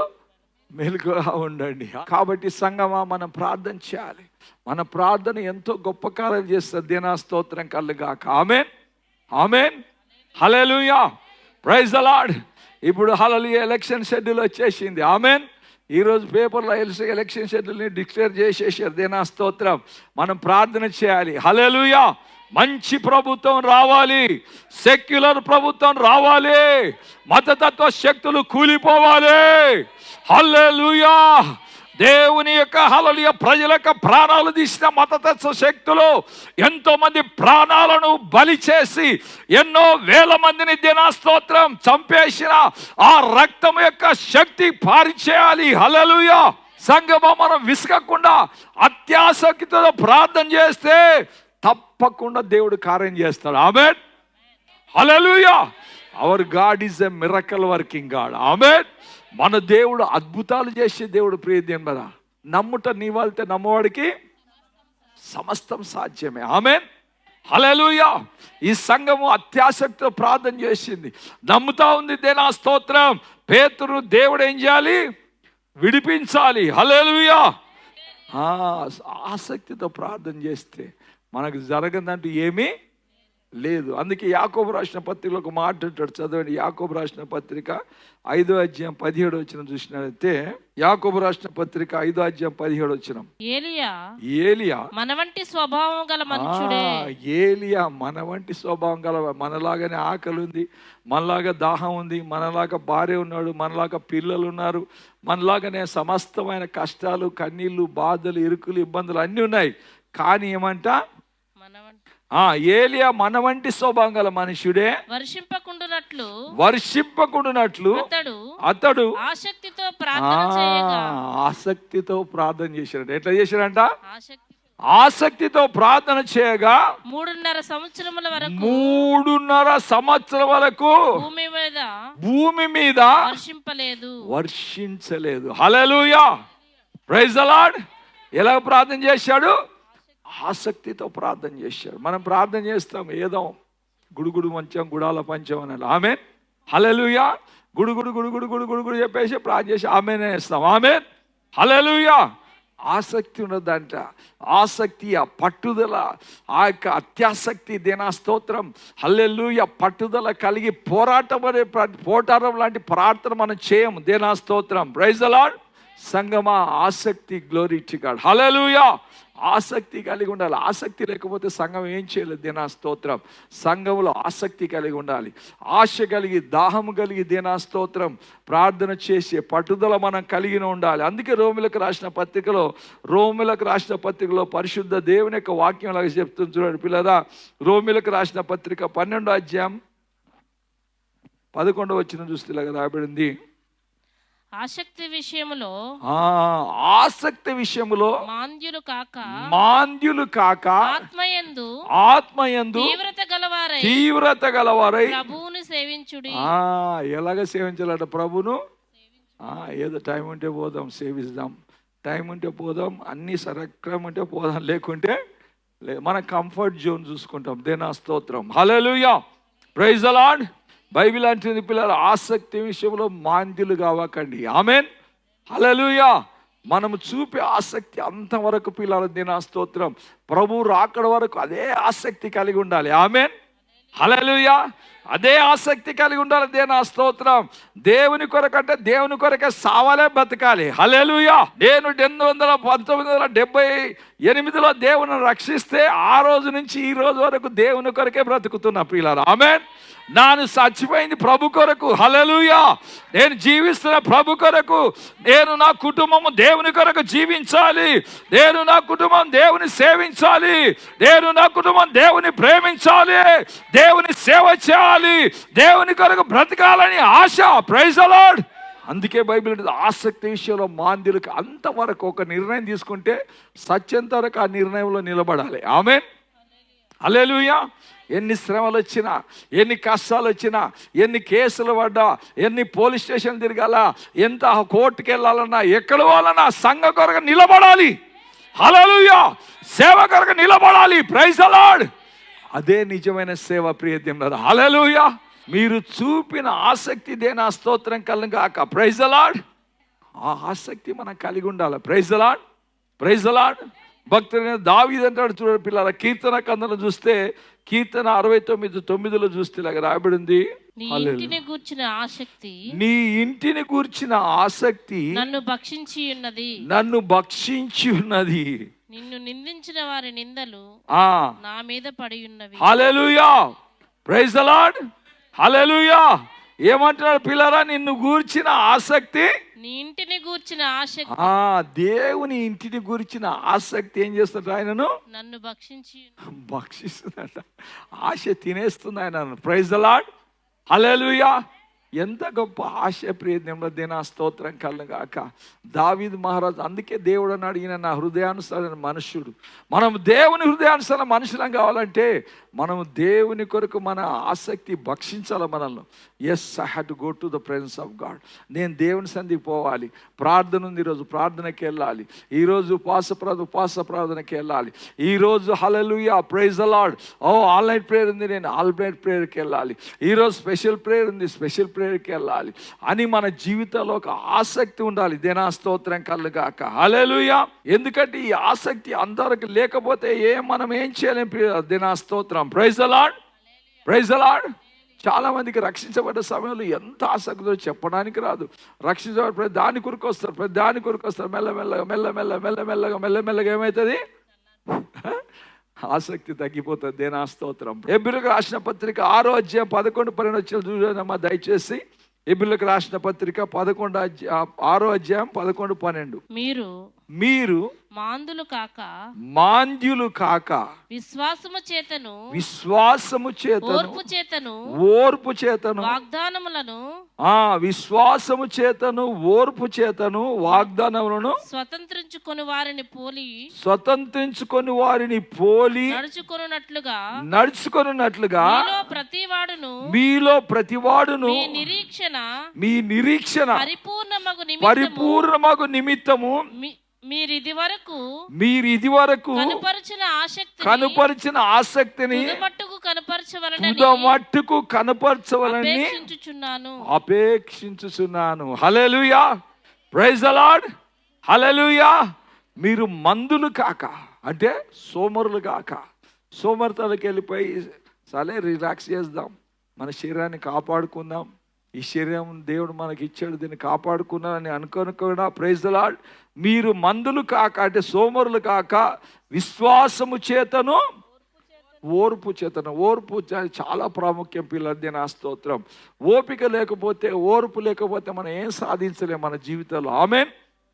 మెలకుగా ఉండండి. కాబట్టి సంగమా, మనం ప్రార్థన చేయాలి. మన ప్రార్థన ఎంతో గొప్ప కార్యం చేస్తుంది. దేనా స్తోత్రం కలుగాక. ఆమేన్. ఆమేన్. హల్లెలూయా. Praise the Lord. ఇప్పుడు హల్లెలూయా. ఎలక్షన్ షెడ్యూల్ వచ్చేసింది. ఆమేన్. ఈరోజు పేపర్లో ఎలక్షన్ షెడ్యూల్ని డిక్లేర్ చేసేసారు. దేనా స్తోత్రం. మనం ప్రార్థన చేయాలి. హల్లెలూయా. మంచి ప్రభుత్వం రావాలి. సెక్యులర్ ప్రభుత్వం రావాలి. మతతత్వ శక్తులు కూలిపోవాలి. హల్లెలూయా. దేవుని యొక్క హల్లెలూయా ప్రజల యొక్క ప్రాణాలు తీసిన మతతత్వ శక్తులు ఎంతో మంది ప్రాణాలను బలి చేసి ఎన్నో వేల మందిని దినా స్తోత్రం చంపేసిన ఆ రక్తం యొక్క శక్తి పారిచేయాలి. హల్లెలూయా. సంగమం, మనం విసుగకుండా అత్యాసక్తితో ప్రార్థన చేస్తే తప్పకుండా దేవుడు కార్యం చేస్తాడు. ఆమేన్. హల్లెలూయా. Our God is a miracle working God. ఆమేన్. మన దేవుడు అద్భుతాలు చేసే దేవుడు. ప్రియదేవరా, నమ్ముట నీవాళ్తే నమ్మవాడికి సమస్తం సాధ్యమే. ఆమేన్. హల్లెలూయా. ఈ సంఘము అత్యాసక్తితో ప్రార్థన చేసింది, నమ్ముతా ఉంది. దేనా స్తోత్రం. పేతురు దేవుడు ఏం చేయాలి? విడిపించాలి. హల్లెలూయా. ఆసక్తితో ప్రార్థన చేస్తే మనకు జరగదంటూ ఏమీ లేదు. అందుకే యాకోబు రాసిన పత్రికలో ఒక మాట అంటాడు, చదవండి. యాకోబు రాసిన పత్రిక 5వ అధ్యాయం 17వ వచనం చూసినట్లయితే, యాకోబు రాసిన పత్రిక 5వ అధ్యాయం 17వ వచనం. ఏలియా మన వంటి స్వభావం గల మనుషుడే. ఏలియా మన వంటి స్వభావం గల, మనలాగానే ఆకలి ఉంది, మనలాగా దాహం ఉంది, మనలాగా భార్య ఉన్నాడు, మనలాగా పిల్లలు ఉన్నారు, మనలాగానే సమస్తమైన కష్టాలు, కన్నీళ్లు, బాధలు, ఇరుకులు, ఇబ్బందులు అన్నీ ఉన్నాయి. కానీ ఏమంట? ఏలియా మన వంటి స్వభావం గల మనుషుడే, వర్షింపకుండునట్లు అతడు ఆసక్తితో ప్రార్థన చేశాడు. ఎట్లా చేశాడంట? ఆసక్తితో ప్రార్థన చేయగా 3.5 సంవత్సరం వరకు భూమి మీద వర్షించలేదు. హల్లెలూయా. Praise the Lord. ఎలా ప్రార్థన చేశాడు? ఆసక్తితో ప్రార్థన చేశాడు. మనం ప్రార్థన చేస్తాం ఏదో గుడుగుడు మంచం, గుడాల పంచం అనాలి. ఆమేన్. హల్లెలూయా. గుడు గుడు గుడు గుడు గుడు గుడు గుడు చెప్పేసి ప్రార్థన చేసి ఆమేన్ వేస్తాం. ఆమేన్. హల్లెలూయా. ఆసక్తి ఉన్నదంట. ఆసక్తి, ఆ పట్టుదల, ఆ యొక్క అత్యాసక్తి, దేనా స్తోత్రం. హల్లెలూయా. పట్టుదల కలిగి పోరాటం లాంటి ప్రార్థన మనం చేయము. దేనా స్తోత్రం. Praise the Lord. సంగమా, ఆసక్తి, గ్లోరీ టు గాడ్. హల్లెలూయా. ఆసక్తి కలిగి ఉండాలి. ఆసక్తి లేకపోతే సంఘం ఏం చేయలేదు. దేనా స్తోత్రం. సంఘంలో ఆసక్తి కలిగి ఉండాలి. ఆశ కలిగి, దాహము కలిగి, దేనా స్తోత్రం, ప్రార్థన చేసే పట్టుదల మనం కలిగి ఉండాలి. అందుకే రోమిలకు రాసిన పత్రికలో పరిశుద్ధ దేవుని యొక్క వాక్యం లాగా చెప్తుంది చూడండి పిల్లరా. రోమిలకు రాసిన పత్రిక 12వ అధ్యాయం 11వ వచనం చూస్తే ఇలాగా రాయబడింది. ఆసక్తి విషయములో మాంద్యులు కాక ఆత్మయందు తీవ్రత గలవారై ప్రభువును సేవించుడి. ఎలాగ సేవించాలట ప్రభును? ఏదో టైం ఉంటే పోదాం, సేవిస్తాం. టైం ఉంటే పోదాం, అన్ని సరక్రమం ఉంటే పోదాం, లేకుంటే మన కంఫర్ట్ జోన్ చూసుకుంటాం. దేనా స్తోత్రం. హల్లెలూయా. Praise the Lord. బైబిల్ అంటుంది పిల్లలు, ఆసక్తి విషయంలో మాంద్యులు కావకండి. ఆమేన్. హల్లెలూయా. మనము చూపే ఆసక్తి అంతవరకు పిల్లల దేనా స్తోత్రం. ప్రభువు రాకడ వరకు అదే ఆసక్తి కలిగి ఉండాలి. ఆమేన్. హల్లెలూయా. అదే ఆసక్తి కలిగి ఉండాలి. దేనా స్తోత్రం. దేవుని కొరకంటే దేవుని కొరకే సావాలే బతకాలి. హల్లెలూయా. నేను 1978లో దేవుని రక్షిస్తే ఆ రోజు నుంచి ఈ రోజు వరకు దేవుని కొరకే బ్రతుకుతున్నా పిల్లలు. ఆమేన్. నేను చచ్చిపోయింది ప్రభు కొరకు. హల్లెలూయా. నేను జీవిస్తున్న ప్రభు కొరకు. నేను నా కుటుంబము దేవుని కొరకు జీవించాలి. నేను నా కుటుంబం దేవుని సేవించాలి. నేను నా కుటుంబం దేవుని ప్రేమించాలి. దేవుని సేవ చేయాలి. దేవుని కొరకు బ్రతకాలని ఆశ. Praise the Lord. అందుకే బైబిల్ ఆసక్తి విషయంలో మాంద్యులకు అంతవరకు ఒక నిర్ణయం తీసుకుంటే సత్యంత వరకు ఆ నిర్ణయంలో నిలబడాలి. ఆమేన్. హల్లెలూయా. ఎన్ని శ్రమలు వచ్చినా, ఎన్ని కష్టాలు వచ్చినా, ఎన్ని కేసులు పడ్డా, ఎన్ని పోలీస్ స్టేషన్ తిరగాల, ఎంత కోర్టుకు వెళ్ళాలన్నా, ఎక్కడ వాళ్ళన్నా సంఘ కొరకు నిలబడాలి. హల్లెలూయా. సేవ కొరకు నిలబడాలి. Praise the Lord. అదే నిజమైన సేవ ప్రియదేవులారా. హల్లెలూయా. మీరు చూపిన ఆసక్తి దేనా స్తోత్రం కలుగాక. Praise the lord. ఆ ఆసక్తి మనం కలిగి ఉండాలి. Praise the Lord. Praise the Lord. భక్తుడైన దావీదు అంటాడు చూడండి పిల్లల, కీర్తన కందను చూస్తే కీర్తన 69:9 చూస్తే ఇలాగ రాయబడింది. నీ ఇంటిని గూర్చిన ఆసక్తి నన్ను భక్షించి ఉన్నది. నిన్ను నిందించిన వారి నిందలు నా మీద పడి ఉన్నవి. హల్లెలూయా. Praise the Lord. హల్లెలూయా. ఏమంటున్నాడు పిల్లరా? నిన్ను గూర్చిన ఆసక్తి, నీ ఇంటిని గూర్చిన ఆసక్తి. దేవుని ఇంటిని గూర్చిన ఆసక్తి ఏం చేస్తాడు? ఆయనను నన్ను భక్షిస్తుందట. ఆశ తినేస్తుంది ఆయన. Praise the Lord. హల్లెలూయా. ఎంత గొప్ప ఆశ ప్రియదేవుల దేనా స్తోత్రం కలుగాక. దావీదు మహారాజు అందుకే దేవుడు అన్నాడు, ఈయన నా హృదయానుసారమైన మనుష్యుడు. మనం దేవుని హృదయానుసార మనుషులం కావాలంటే మనము దేవుని కొరకు మన ఆసక్తి భక్షించాలి మనల్ని. Yes, I have to go to the presence of God. నేను దేవుని సన్నిధికి పోవాలి. ప్రార్థన ఉంది, ఈరోజు ప్రార్థనకి వెళ్ళాలి. ఈరోజు ఉపవాస ప్రార్థనకి వెళ్ళాలి. ఈరోజు హల్లెలూయా. Praise the Lord. Online prayer ఉంది, నేను ఆన్లైన్ ప్రేయర్కి వెళ్ళాలి. ఈరోజు స్పెషల్ ప్రేయర్ ఉంది, స్పెషల్ ప్రేయర్కి వెళ్ళాలి అని మన జీవితంలో ఒక ఆసక్తి ఉండాలి. దేనా స్తోత్రం కలుగాక. హల్లెలూయా. ఎందుకంటే ఈ ఆసక్తి అందరికి లేకపోతే మనం ఏం చేయలేం. దేనా స్తోత్రం. Praise the Lord. Praise the Lord. చాలా మందికి రక్షించబడ్డ సమయంలో ఎంత ఆసక్తితో చెప్పడానికి రాదు. రక్షించబడ్డ ప్రతి దాని కొరకు వస్తారు. మెల్లమెల్లగా ఏమవుతుంది? ఆసక్తి తగ్గిపోతుంది. దేనా స్తోత్రం. హెబ్రీయులకు రాసిన పత్రిక 6వ అధ్యాయం 11-12 చూడమ్మా దయచేసి. హెబ్రీయులకు రాసిన పత్రిక 6వ అధ్యాయం 11-12. మీరు మాంద్యులు కాక విశ్వాసము చేతను ఓర్పు చేతను వాగ్దానములను స్వతంత్రించుకొని వారిని పోలి నడుచుకొనున్నట్లుగా మీలో ప్రతివాడును మీ నిరీక్షణ పరిపూర్ణమగు నిమిత్తము మీరు ఇది వరకు కనుపరిచిన ఆసక్తిని తుదమట్టుకు కనపరచవలని అపేక్షించుచున్నాను. హల్లెలూయా, ప్రైజ్ ది లార్డ్, హల్లెలూయా. మీరు మందులు కాక, అంటే సోమరులు కాక, సోమరితలకు వెళ్ళిపోయి సరే రిలాక్స్ చేద్దాం, మన శరీరాన్ని కాపాడుకుందాం, ఈ శరీరం దేవుడు మనకి ఇచ్చాడు, దీన్ని కాపాడుకున్నాడని అనుకోకుండా, ప్రైజ్ ది లార్డ్, మీరు మందులు కాక, అంటే సోమరులు కాక, విశ్వాసము చేతను ఓర్పు చేతను. ఓర్పు చాలా ప్రాముఖ్యం పిల్లలు, నా స్తోత్రం. ఓపిక లేకపోతే, ఓర్పు లేకపోతే మనం ఏం సాధించలేం మన జీవితంలో. ఆమేన్.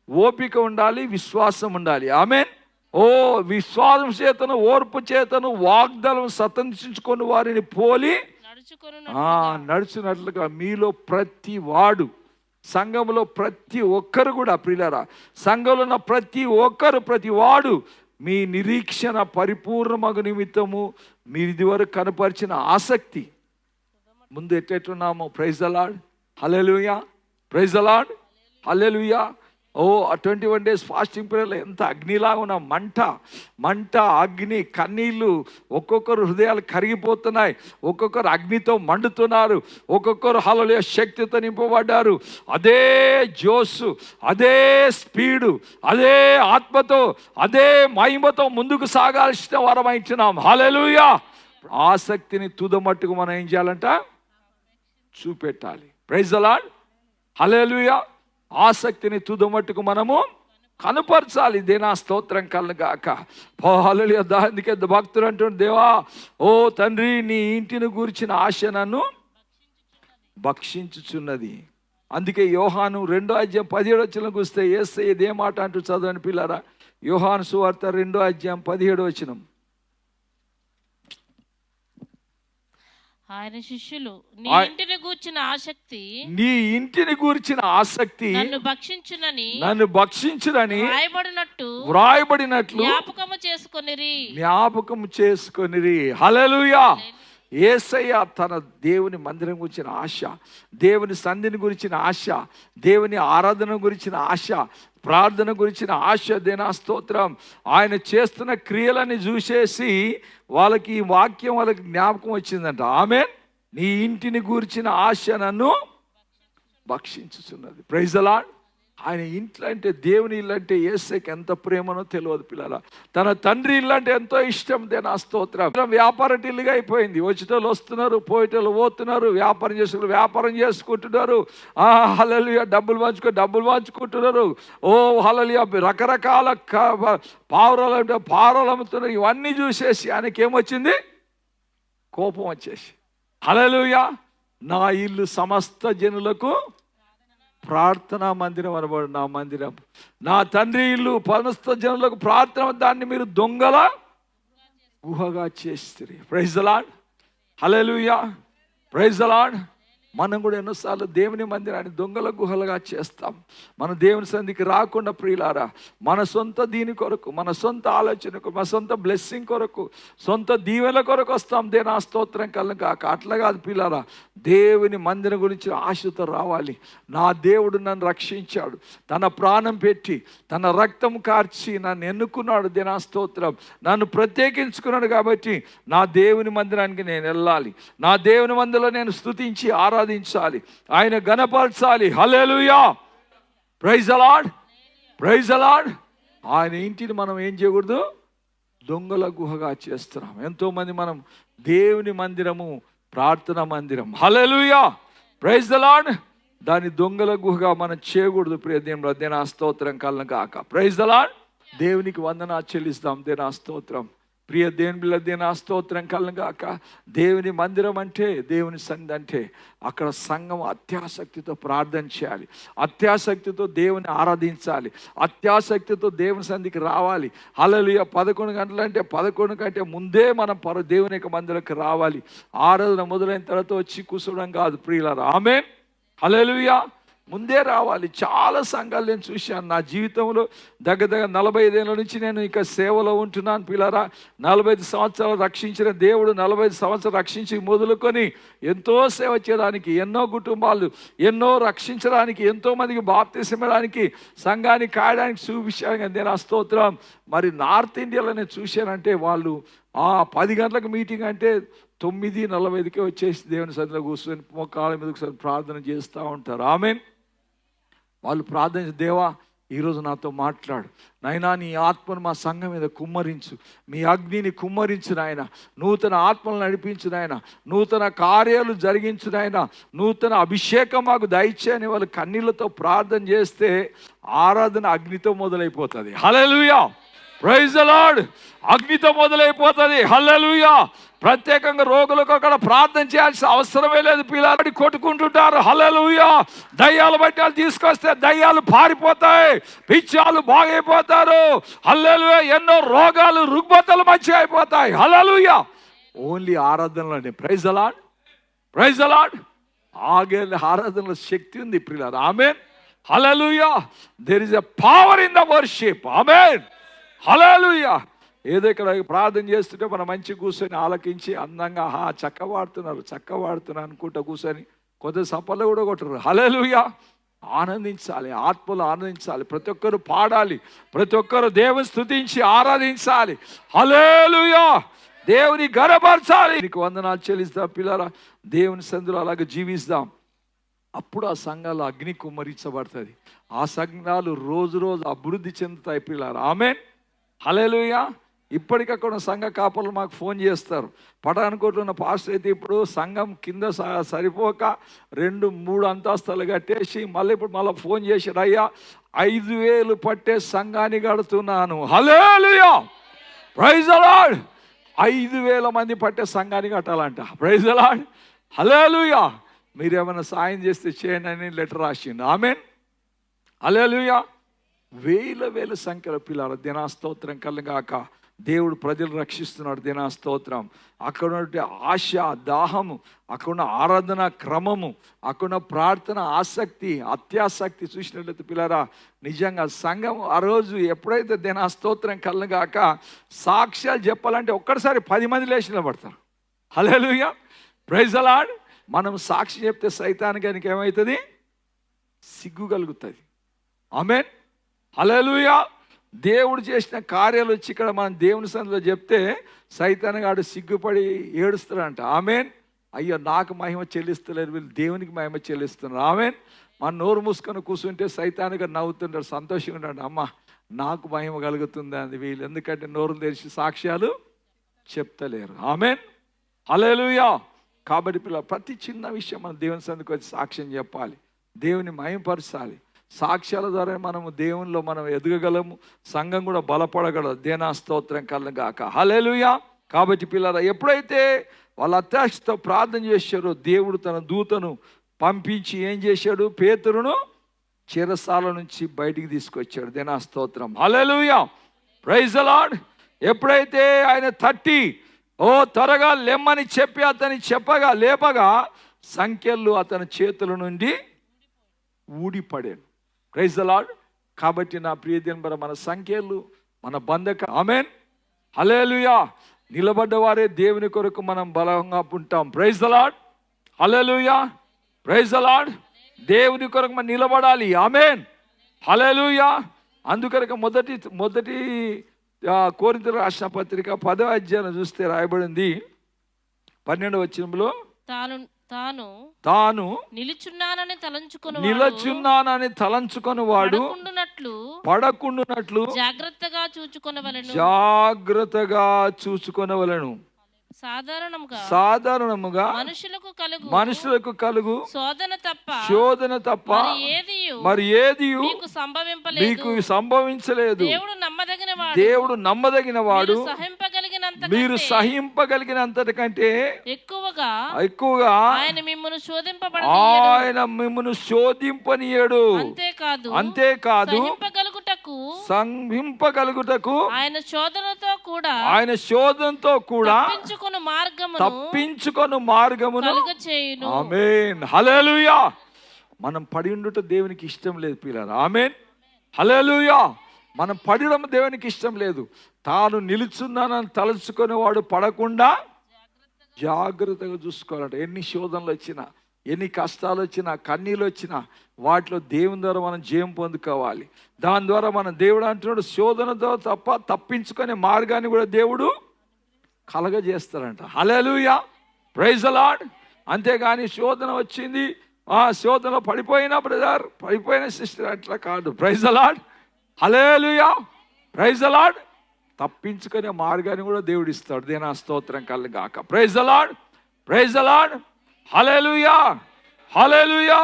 ఓపిక ఉండాలి, విశ్వాసం ఉండాలి. ఆమేన్. ఓ విశ్వాసం చేతను ఓర్పు చేతను వాగ్దానం సతంచించుకొని వారిని పోలి నడుచున్నట్లుగా మీలో ప్రతి వాడు, సంఘంలో ప్రతి ఒక్కరు కూడా ప్రియులారా, సంఘంలో ఉన్న ప్రతి ఒక్కరు, ప్రతి వాడు మీ నిరీక్షణ పరిపూర్ణమగు నిమిత్తము మీరు ఇదివరకు కనపరిచిన ఆసక్తి ముందు ఎట్లెట్లున్నాము. Praise the Lord, hallelujah, praise the Lord, హల్లెలూయా. ఓ 21 days ఫాస్టింగ్ పీరియడ్లో ఎంత అగ్నిలాగా ఉన్న మంట అగ్ని కన్నీళ్ళు, ఒక్కొక్కరు హృదయాలు కరిగిపోతున్నాయి, ఒక్కొక్కరు అగ్నితో మండుతున్నారు, ఒక్కొక్కరు హల్లెలూయా శక్తితో నింపబడ్డారు. అదే జోసు, అదే స్పీడు, అదే ఆత్మతో, అదే మహిమతో ముందుకు సాగాల్సిన వరమైంచున్నాం. హల్లెలూయా. ఆసక్తిని తుదమట్టుకు మనం ఏం చేయాలంట, చూపెట్టాలి. ప్రైజ్ ది లార్డ్, హల్లెలూయా. ఆసక్తిని తుదమట్టుకు మనము కనపరచాలి. దేనా స్తోత్రం కలుగాక. హల్లెలూయా. అందుకే భక్తులు అంటున్నారు, దేవా ఓ తండ్రి, నీ ఇంటిని గూర్చిన ఆశ నన్ను భక్షించుచున్నది. అందుకే యోహాను 2:17 చూస్తే యేసయ్య ఇదే మాట అంటూ చదవని పిల్లారా. యోహాను సువార్త 2:17. ఆయన శిష్యులు నీ ఇంటిని గూర్చిన ఆసక్తి నన్ను భక్షించునని వ్రాయబడినట్లు జ్ఞాపకము చేసుకొనిరి. హల్లెలూయా. యేసయ్య తన దేవుని మందిరం గురించిన ఆశ, దేవుని సన్నిధిని గురించిన ఆశ, దేవుని ఆరాధన గురించిన ఆశ, ప్రార్థన గురించిన ఆశ, దేనా స్తోత్రం. ఆయన చేస్తున్న క్రియలని చూసేసి వాళ్ళకి ఈ వాక్యం వాళ్ళకి జ్ఞాపకం వచ్చిందంట. ఆమేన్. నీ ఇంటిని గూర్చిన ఆశ నన్ను భక్షించుచున్నది. Praise the Lord. ఆయన ఇంట్లో అంటే, దేవుని ఇల్లు అంటే యేసయ్యకి ఎంత ప్రేమనో తెలియదు పిల్లరా. తన తండ్రి ఇల్లు అంటే ఎంతో ఇష్టం. దేనా స్తోత్రం. వ్యాపార ఇల్లుగా అయిపోయింది. వచ్చేటోళ్ళు వస్తున్నారు, పోయేటోళ్ళు పోతున్నారు, వ్యాపారం చేసుకుంటున్నారు. హల్లెలూయా. డబ్బులు పంచుకుంటున్నారు. ఓ హల్లెలూయా. రకరకాల పావురాలు అమ్ముతున్నారు. ఇవన్నీ చూసేసి ఆయనకి ఏమొచ్చింది, కోపం వచ్చేసి, హల్లెలూయా, నా ఇల్లు సమస్త జనులకు ప్రార్థనా మందిరం అనబడు, నా మందిరం, నా తండ్రి ఇల్లు సమస్త జనులకు ప్రార్థన, దాన్ని మీరు దొంగల గుహగా చేస్తారు. Praise the Lord, hallelujah, praise the Lord. మనం కూడా ఎన్నోసార్లు దేవుని మందిరాన్ని దొంగల గుహలుగా చేస్తాం. మన దేవుని సన్నిధికి రాకుండా ప్రియులారా, మన సొంత దీని కొరకు, మన సొంత ఆలోచనకు, మన సొంత బ్లెస్సింగ్ కొరకు, సొంత దీవెనల కొరకు వస్తాం. దేనా స్తోత్రం కలుగాక. అట్లా కాదు ప్రియులారా, దేవుని మందిరం గురించి ఆశతో రావాలి. నా దేవుడు నన్ను రక్షించాడు, తన ప్రాణం పెట్టి, తన రక్తం కార్చి నన్ను ఎన్నుకున్నాడు. దేనా స్తోత్రం. నన్ను ప్రత్యేకించుకున్నాడు కాబట్టి నా దేవుని మందిరానికి నేను వెళ్ళాలి. నా దేవుని మందిరంలో నేను స్తుతించి ఆరాధించాలి, ఆయన గణపరచాలి. హల్లెలూయా, praise the Lord, praise the Lord. ఆయన ఇంటిని మనం ఏం చేయకూడదు, దొంగల గుహగా చేస్తున్నాం. ఎంతోమంది మనం దేవుని మందిరము, ప్రార్థనా మందిరం, హల్లెలూయా, ప్రైజ్ ది లార్డ్, దాని దొంగల గుహగా మనం చేయకూడదు. ప్రియ దేవుని దేనా స్తోత్రం కలుగాక. Praise the Lord. దేవునికి వందనాలు చెల్లిస్తాం. దేనా స్తోత్రం. ప్రియ దేవుని బిడ్డ దేనా స్తోత్రం కలుగాక. దేవుని మందిరం అంటే, దేవుని సన్నిధి అంటే, అక్కడ సంఘం అత్యాసక్తితో ప్రార్థన చేయాలి, అత్యాసక్తితో దేవుని ఆరాధించాలి, అత్యాసక్తితో దేవుని సన్నిధికి రావాలి. హల్లెలూయా. 11 గంటలు అంటే 11 కంటే ముందే మనం దేవుని యొక్క మందిరంకి రావాలి. ఆరాధన మొదలైన తర్వాత వచ్చి కూర్చోవడం కాదు ప్రియులారా. ఆమేన్. హల్లెలూయా. ముందే రావాలి. చాలా సంఘాలు నేను చూశాను నా జీవితంలో. దగ్గర 45 ఏళ్ళ నుంచి నేను ఇక సేవలో ఉంటున్నాను పిల్లరా. 45 సంవత్సరాలు రక్షించిన దేవుడు 45 సంవత్సరాలు రక్షించి మొదలుకొని ఎంతో సేవ చేయడానికి, ఎన్నో కుటుంబాలు ఎన్నో రక్షించడానికి, ఎంతో మందికి బాప్తిసం ఇవ్వడానికి, సంఘాన్ని కాయడానికి చూపించాను. నేను ఆ స్తోత్రం. మరి నార్త్ ఇండియాలో నేను చూశానంటే వాళ్ళు 10 గంటలకు మీటింగ్ అంటే 9:45కే వచ్చేసి దేవుని సన్నిధిలో కూర్చొని మోకాళ్ళ మీద ఒకసారి ప్రార్థన చేస్తూ ఉంటారు. ఆమేన్. వాళ్ళు ప్రార్థన, దేవా ఈరోజు నాతో మాట్లాడు నాయనా, నీ ఆత్మను మా సంఘం మీద కుమ్మరించు, మీ అగ్నిని కుమ్మరించు నాయన, నూతన ఆత్మలు నడిపించు నాయన, నూతన కార్యాలు జరిగించు నాయన, నూతన అభిషేకం మాకు దయచేయని వాళ్ళు కన్నీళ్లతో ప్రార్థన చేస్తే ఆరాధన అగ్నితో మొదలైపోతుంది. హల్లెలూయా, ప్రైజ్ ది లార్డ్. అగ్నితో మొదలైపోతుంది. హల్లెలూయా. ప్రత్యేకంగా రోగులకు అక్కడ ప్రార్థన చేయాల్సిన అవసరమే లేదు. పిల్లలు కొట్టుకుంటుంటారు. హల్లెలూయా. దయ్యాలు బట్టి వాళ్ళు తీసుకొస్తే దయ్యాలు పారిపోతాయి, పిచ్చాలు బాగైపోతారు. హల్లెలూయా. ఎన్నో రోగాలు రుగ్మతలు మంచిగా అయిపోతాయి. హల్లెలూయా. ఓన్లీ ఆరాధనలోనే. Praise the Lord, praise the Lord. ఆగే ఆరాధనలో శక్తి ఉంది పిల్లలు. ఆమేన్. హల్లెలూయా. There is a power in the worship. ఆమేన్. హల్లెలూయా. ఏదో ఇక్కడ ప్రార్థన చేస్తుంటే మనం మంచి కూర్చొని ఆలకించి అందంగా చక్కవాడుతున్నారు అనుకుంటా కూర్చొని కొద్ది సపల్లో కూడా కొట్టరు. హల్లెలూయా. ఆనందించాలి, ఆత్మలు ఆనందించాలి. ప్రతి ఒక్కరు పాడాలి, ప్రతి ఒక్కరు దేవుని స్తుతించి ఆరాధించాలి. హల్లెలూయా. దేవుని ఘనపరచాలి. నీకు వందనాలు చెల్లిస్తాం పిల్లరా. దేవుని సందులో అలాగే జీవిస్తాం. అప్పుడు ఆ సంఘాలు అగ్ని కుమ్మరించబడుతుంది. ఆ సంఘాలు రోజు రోజు అభివృద్ధి చెందుతాయి పిల్లరా. ఆమేన్. హల్లెలూయా. ఇప్పటికక్కడ సంఘ కాపర్లు మాకు ఫోన్ చేస్తారు. పటాన్కోట్లో ఉన్న పాస్టర్ అయితే ఇప్పుడు సంఘం కింద సరిపోక 2-3 అంతస్తులు కట్టేసి మళ్ళీ ఫోన్ చేశాడు, అయ్యా 5,000 పట్టే సంఘాన్ని కడుతున్నాను. హల్లెలూయా, ప్రైజ్ ది లార్డ్. 5,000 మంది పట్టే సంఘాన్ని కట్టాలంట. Praise the Lord. హల్లెలూయా. మీరేమైనా సాయం చేస్తే చేయండి అని లెటర్ రాసిండు. ఆమేన్. హల్లెలూయా. వేల సంఖ్యలో పిల్లల దినాస్తోత్రం కలుగాక. దేవుడు ప్రజలు రక్షిస్తున్నాడు. దినాస్తోత్రం. అక్కడ ఉన్న ఆశ, దాహము, అక్కడున్న ఆరాధన క్రమము, అక్కడున్న ప్రార్థన ఆసక్తి, అత్యాసక్తి చూసినట్లయితే పిల్లరా నిజంగా సంఘం ఆ రోజు ఎప్పుడైతే దినాస్తోత్రం కలుగాక సాక్ష్యాలు చెప్పాలంటే ఒక్కసారి 10 మంది లేచి నిలబడతారు. హల్లెలూయా, ప్రైజ్ ది లార్డ్. మనం సాక్షి చెప్తే సైతానికి ఏమవుతుంది? సిగ్గు కలుగుతుంది. ఆమేన్. హల్లెలూయా. దేవుడు చేసిన కార్యాలు వచ్చి ఇక్కడ మనం దేవుని సన్నిధిలో చెప్తే సైతానుగాడు సిగ్గుపడి ఏడుస్తాడంట. ఆమేన్. అయ్యో నాకు మహిమ చెల్లిస్తలేరు, వీళ్ళు దేవునికి మహిమ చెల్లిస్తున్నారు. ఆమేన్. మన నోరు మూసుకొని కూర్చుంటే సైతానుగా నవ్వుతుంటాడు, సంతోషంగా ఉంటాడు. అమ్మ నాకు మహిమ కలుగుతుంది అని వీళ్ళు, ఎందుకంటే నోరు తెరిచి సాక్ష్యాలు చెప్తలేరు. ఆమేన్. హల్లెలూయా. కాబట్టి పిల్లలు ప్రతి చిన్న విషయం మనం దేవుని సన్నిధికి వచ్చి సాక్ష్యం చెప్పాలి, దేవుని మహిమపరచాలి. సాక్ష్యాల ద్వారా మనము దేవునిలో మనం ఎదగగలము, సంఘం కూడా బలపడగలదు. దేనా స్తోత్రం కలుగాక. హల్లెలూయా. కాబట్టి పిల్లరా ఎప్పుడైతే వాళ్ళ అత్యాశతో ప్రార్థన చేశారో దేవుడు తన దూతను పంపించి ఏం చేశాడు? పేతురును చెరసాల నుంచి బయటికి తీసుకొచ్చాడు. దేనా స్తోత్రం. హల్లెలూయా, ప్రైజ్ ది లార్డ్. ఎప్పుడైతే ఆయన తట్టి త్వరగా లెమ్మని చెప్పి అతని లేపగా సంఖ్యలు అతని చేతుల నుండి ఊడిపడాను. Praise the Lord. కాబట్టి నా ప్రియదేవుని మన సంఖ్యలు మన బంధక. ఆమేన్. హల్లెలూయా. నిలబడ్డవారే దేవుని కొరకు మనం బలంగా ఉంటాం. Praise the Lord. Hallelujah, praise the Lord. దేవుని కొరకు మనం నిలబడాలి. ఆమేన్. హల్లెలూయా. అందుకొరకు మొదటి కొరింథీయులకు రాసిన పత్రిక 10వ అధ్యాయం చూస్తే రాయబడింది 12వ వచనంలో, తాను నిలుచున్నానని తలంచుకొని వాడు పడకుండునట్లు జాగ్రత్తగా చూచుకొనవలెను. సాధారణముగా మనుషులకు కలుగు శోధన తప్ప మరి ఏది మీకు సంభవించలేదు. దేవుడు నమ్మదగిన వాడు. మీరు సహింపగలిగినంతటి కంటే ఎక్కువగా ఆయన మిమ్మును శోధింపనీయడు. అంతేకాదు సంహింపగలుగుటకు ఆయన శోధనతో కూడా తప్పించుకొను మార్గమును. ఆమేన్. హల్లెలూయా. మనం పడి ఉండుట దేవునికి ఇష్టం లేదు పిల్లలు. ఆమేన్. హల్లెలూయా. మనం పడడం దేవునికి ఇష్టం లేదు. తాను నిలుచున్నానని తలుచుకొని వాడు పడకుండా జాగ్రత్తగా చూసుకోవాలంట. ఎన్ని శోధనలు వచ్చినా, ఎన్ని కష్టాలు వచ్చినా, కన్నీళ్ళు వచ్చినా వాటిలో దేవుని ద్వారా మనం జయం పొందుకోవాలి. దాని ద్వారా మనం దేవుడు అంటున్నాడు శోధనతో తప్ప తప్పించుకునే మార్గాన్ని కూడా దేవుడు కలగజేస్తారంట. హల్లెలూయా, ప్రైజ్ ద లార్డ్. అంతేగాని శోధన వచ్చింది, ఆ శోధనలో పడిపోయిన బ్రదర్, పడిపోయిన సిస్టర్, అట్లా కాదు. Praise the Lord, hallelujah, praise the Lord. తప్పించుకునే మార్గాన్ని కూడా దేవుడు ఇస్తాడు. దేనా స్తోత్రం కలుగాక. Praise the Lord, praise the Lord, హల్లెలూయా, హల్లెలూయా.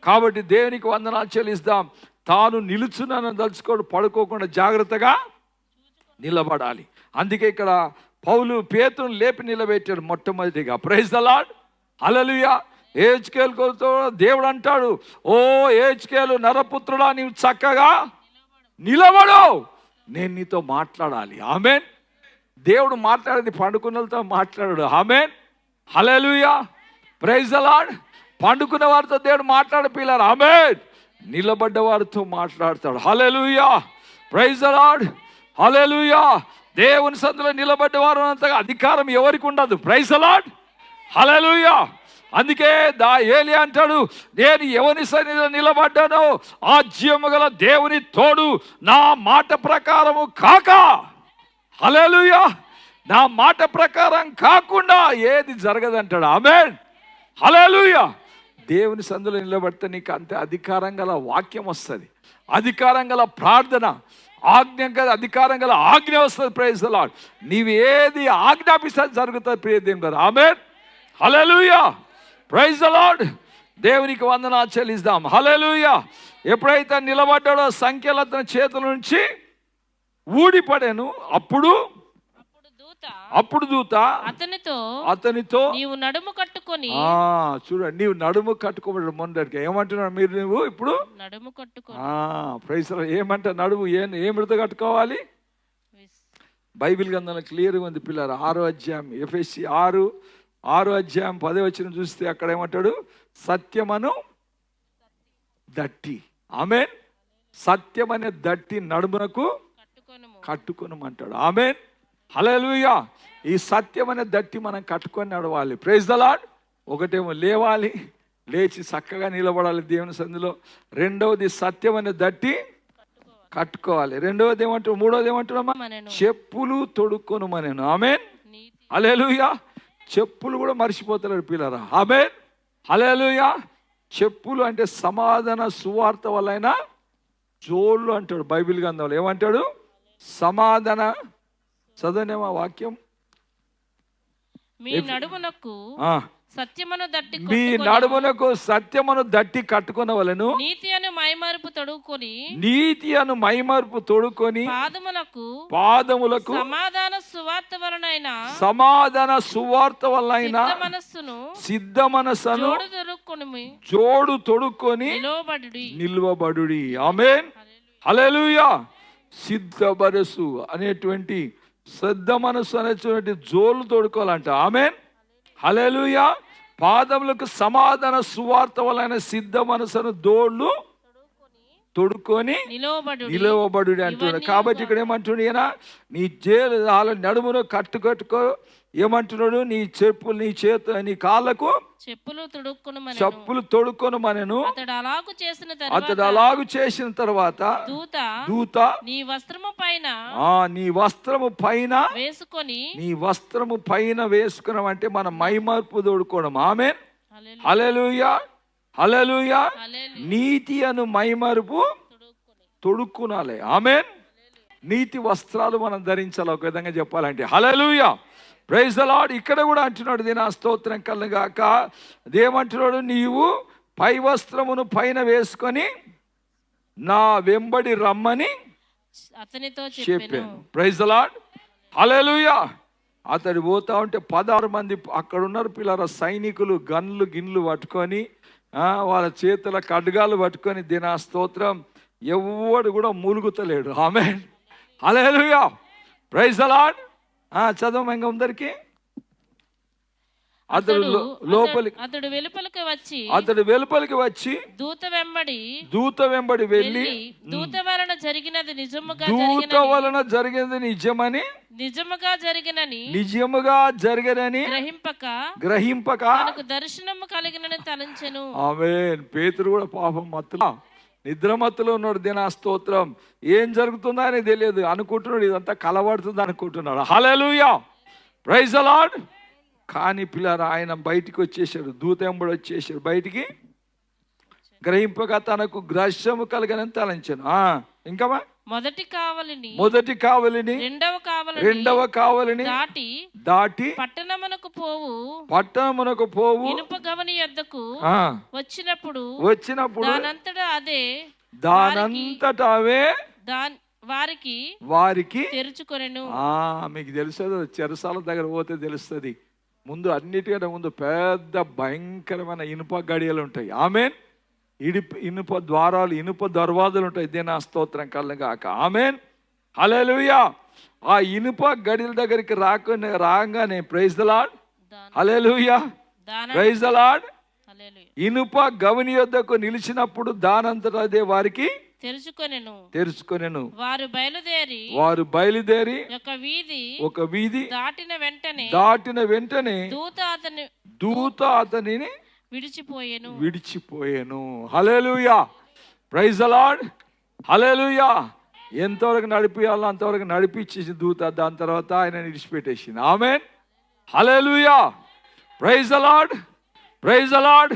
కాబట్టి దేవునికి వందనాలు చెల్లిస్తాం. తాను నిలుచునని తలుచుకోడు, పడుకోకుండా జాగ్రత్తగా నిలబడాలి. అందుకే ఇక్కడ పౌలు పేతురును లేపి నిలబెట్టాడు మొట్టమొదటిగా. ప్రైజ్ ద లార్డ్, హల్లెలూయా. ఏజ్కేలుతో దేవుడు అంటాడు, ఓ ఏజ్కేలు నరపుత్రుడా, నీవు చక్కగా నిలబడు, నేను నీతో మాట్లాడాలి. ఆమేన్. దేవుడు మాట్లాడేది పండుకున్నలతో మాట్లాడాడు. ఆమేన్, హల్లెలూయా, ప్రైజ్ ద లార్డ్. పండుకున్న వారితో దేవుడు మాట్లాడిపిల్లారు. ఆమేన్. నిలబడ్డ వారితో మాట్లాడతాడు. హల్లెలూయా, ప్రైజ్ ద లార్డ్, హల్లెలూయా. దేవుని సందులో నిలబడ్డ వారు అంతగా అధికారం ఎవరికి ఉండదు. ప్రైజ్ ద లార్డ్, హల్లెలూయా. అందుకే ఏలి అంటాడు, నేను ఎవరి సన్నిధిలో నిలబడ్డానో ఆ జీవము గల దేవుని తోడు నా మాట ప్రకారము కాక, హల్లెలూయా, నా మాట ప్రకారం కాకుండా ఏది జరగదంటాడు. ఆమేన్, హల్లెలూయా. దేవుని సందులో నిలబడితే నీకు అంతే అధికారం గల వాక్యం వస్తుంది, అధికారం గల ప్రార్థన, అధికారం గల ఆజ్ఞ వస్తుంది. Praise the Lord. నీవు ఏది ఆజ్ఞాపిస్తే జరుగుతుంది. ప్రియ దేవుని గారు. Amen, hallelujah, praise the Lord. దేవునికి వందనాలు చెల్లిద్దాం. హల్లెలూయా. ఎప్పుడైతే నిలబడ్డాడో సంఖ్యలు అతని చేతుల నుంచి ఊడిపడాను. అప్పుడు దూత అతనితో నీవు నడుము కట్టుకొని, చూడండి, నీవు నడుము కట్టుకోబడి మొన్నటిగా ఏమంటున్నాడు మీరు, నువ్వు ఇప్పుడు నడుము కట్టుకొని. Praise the Lord. ఏమంట నడుము ఏమిడితో కట్టుకోవాలి? బైబిల్ గ్రంథంలో క్లియర్గా ఉంది పిల్లలు. 6వ అధ్యాయం ఎఫెసీ 6వ అధ్యాయం 10వ వచనం చూస్తే అక్కడ ఏమంటాడు? సత్యమను దట్టి. ఆమేన్. సత్యం అనే దట్టి నడుమునకు కట్టుకొనమంటాడు. ఆమేన్, హల్లెలూయా. ఈ సత్యం అనే దట్టి మనం కట్టుకొని నడవాలి. Praise the Lord. ఒకటేమో లేవాలి, లేచి చక్కగా నిలబడాలి దేవుని సందులో. రెండవది సత్యం అనే దట్టి కట్టుకోవాలి. రెండవది ఏమంటారు? మూడవది ఏమంటారమ్మా? చెప్పులు తొడుక్కొను మనను. ఆమేన్, హల్లెలూయా. చెప్పులు కూడా మర్చిపోతారు పిల్లరా. ఆమేన్, హల్లెలూయా. చెప్పులు అంటే సమాధాన సువార్త వలన జోళ్ళు అంటాడు బైబిల్ గ్రంథంలో. ఏమంటాడు? సమాధాన. చదవనేమా వాక్యం? మీ నడుమునకు సత్యమును దట్టి కట్టుకొనవలెను. నీతి అను మైమరుపు తొడుకొని పాదములకు సమాధాన సువార్త వలన సిద్ధ మనస్సును జోడు తొడుక్కొని నిలువబడుడి. ఆమేన్, హల్లెలూయా. సిద్ధ మనస్సు అనేటువంటి సిద్ధ మనస్సు అనేటువంటి జోలు తోడుకోవాలంట. ఆమేన్, హల్లెలూయా. పాదములకు సమాధాన సువార్త వలన సిద్ధ మనసును దోళ్ళు తొడుక్కొని నిలవబడు అంటున్నాడు. కాబట్టి ఇక్కడ ఏమంటున్నాడు ఈయన? నీ నడుమును కట్టుకో. ఏమంటున్నాడు? నీ చెప్పులు నీ కాళ్ళకు చెప్పులు తొడుక్కొను మనను. అతడు అలాగు చేసిన తర్వాత దూత నీ వస్త్రము పైన వేసుకున్నాం అంటే మన మైమర్పు తొడుక్కోవడం. ఆమేన్, హల్లెలూయా, హల్లెలూయా. నీతి అను మైమరుపు తొడుక్కునాలి. ఆమేన్. నీతి వస్త్రాలు మనం ధరించాలి ఒక విధంగా చెప్పాలంటే. హల్లెలూయా, ప్రైజ్ ద లార్డ్. ఇక్కడ కూడా అంటున్నాడు, దీని స్తోత్రం కలుగాక. దేమంటున్నాడు? నీవు పై వస్త్రమును పైన వేసుకొని నా వెంబడి రమ్మని అతనితో చెప్పాను. ప్రైజ్ ద లార్డ్, హల్లెలూయా. అతడు పోతా ఉంటే 16 మంది అక్కడ ఉన్నారు పిల్లల సైనికులు, గిన్లు పట్టుకొని, వాళ్ళ చేతుల ఖడ్గాలు పట్టుకొని, దీని స్తోత్రం. ఎవడు కూడా మూలుగుతలేడు. ఆమేన్, హల్లెలూయా, ప్రైజ్ ద లార్డ్. చదవం ఇంకా అందరికి. అతడు వెలుపలికి వచ్చి దూత వెంబడి వెళ్ళి దూత వలన జరిగినది నిజముగా జరిగినని గ్రహింపక దర్శనము కలిగినని తలంచెను. ఆమేన్. పేతురు కూడా పాపం నిద్రమత్తులో ఉన్నాడు. దీని స్తోత్రం. ఏం జరుగుతుందో అని తెలియదు అనుకుంటున్నాడు. ఇదంతా కలబడుతుంది అనుకుంటున్నాడు. హల్లెలూయా, ప్రైజ్ ద లార్డ్, కానీ పిల్లలు ఆయన బయటికి వచ్చేసాడు, దూత ఎంబడి వచ్చేసాడు, బయటికి గ్రహింపగా తనకు గ్రహము కలగనని తలంచాను. ఇంకా మొదటి కావలిని రెండవ కావలిని దాటి పట్టణమునకు పోవు ఇనుప గవని యొద్దకు వచ్చినప్పుడు దానంతటా అవే వారికి తెరుచుకొనెను. మీకు తెలుసు, చెరసాల దగ్గర పోతే తెలుస్తుంది. ముందు అన్నిటికంటే ముందు పెద్ద భయంకరమైన ఇనుప గడియలు ఉంటాయి. ఆమెన్. ఇనుప ద్వారాలు, ఇనుప దర్వాజాలు ఉంటాయి. ఇదే నా స్తోత్రం కలగాక. ఆమెన్. హల్లెలూయా. ఆ ఇనుప గడియల దగ్గరికి రాగానే praise the Lord, hallelujah, praise the Lord. ఇనుప గవని యొద్దకు నిలిచినప్పుడు దానంతటా అదే వారికి తెరుచుకొనెను. వారు బయలుదేరి ఒక వీధి దాటిన వెంటనే దూత అతనిని విడిచిపోయాను. హల్లెలూయా, ప్రైజ్ ద లార్డ్, హల్లెలూయా. ఎంతవరకు నడిపియాలో అంతవరకు నడిపించేసి దూత, దాని తర్వాత ఆయన విడిచిపెట్టేసింది. ఆమేన్. హల్లెలూయా, praise the Lord, praise the Lord.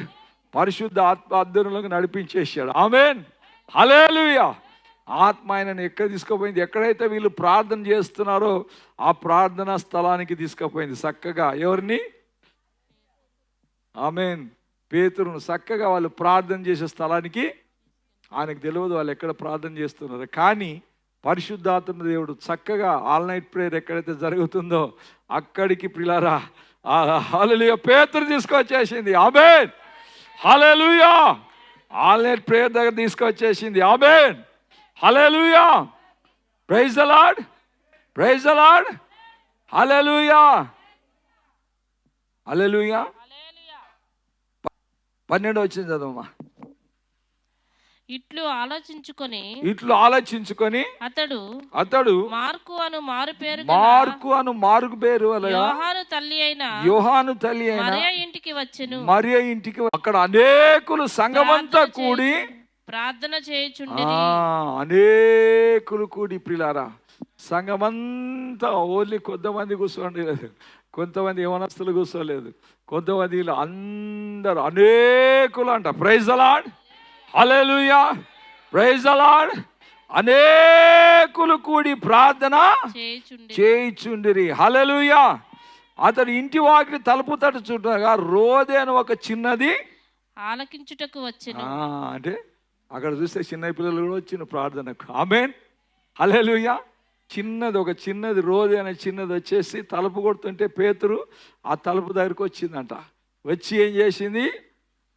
పరిశుద్ధ ఆత్మ అద్దరులకు నడిపించేసాడు. ఆమేన్. హల్లెలూయా. ఆత్మ ఆయనను ఎక్కడ తీసుకుపోయింది? ఎక్కడైతే వీళ్ళు ప్రార్థన చేస్తున్నారో ఆ ప్రార్థనా స్థలానికి తీసుకుపోయింది చక్కగా. ఎవరిని? ఆమేన్. పేతురును చక్కగా వాళ్ళు ప్రార్థన చేసే స్థలానికి. ఆయనకు తెలియదు వాళ్ళు ఎక్కడ ప్రార్థన చేస్తున్నారు, కానీ పరిశుద్ధాత్మ దేవుడు చక్కగా ఆల్ నైట్ ప్రేయర్ ఎక్కడైతే జరుగుతుందో అక్కడికి పిల్లారా హల్లెలూయా పేతురు తీసుకొచ్చేసింది. ఆమేన్. హల్లెలూయా. ఆల్ నైట్ ప్రేయర్ దగ్గర తీసుకొచ్చేసింది. ఆమేన్. హల్లెలూయా, praise the Lord, praise the Lord. హల్లెలూయా, హల్లెలూయా. 12 వచ్చింది చదవమ్మా. ఇట్లు ఆలోచించుకొని అతడు మార్కు అను మారు పేరు యోహాను తల్లి అయిన మరియ ఇంటికి అక్కడ అనేకులు సంఘమంతా కూడి ప్రార్థన చేయుచుండి. అనేకులు కూడి ప్రియులారా, సంఘమంతా ఓన్లీ కొంతమంది కూర్చోండి, కొంతమంది యవనస్తులు కూర్చోలేదు, కొంతమంది అందరూ అనేకులు అంట. Praise the Lord, hallelujah, praise the Lord. అనేకులు కూడి ప్రార్థన చేయుచుండిరి. హల్లెలూయా. అతడు ఇంటి వాకిలి తలుపు తట్టుచుండగా రోదే అని ఒక చిన్నది ఆలకించుటకు వచ్చెను. అంటే అక్కడ చూస్తే చిన్న పిల్లలు కూడా వచ్చిన ప్రార్థనకు. ఆమేన్. హల్లెలూయా. ఒక చిన్నది రోదే అనే చిన్నది వచ్చేసి తలుపు కొడుతుంటే పేతురు ఆ తలుపు దగ్గరకు వచ్చిందంట. వచ్చి ఏం చేసింది?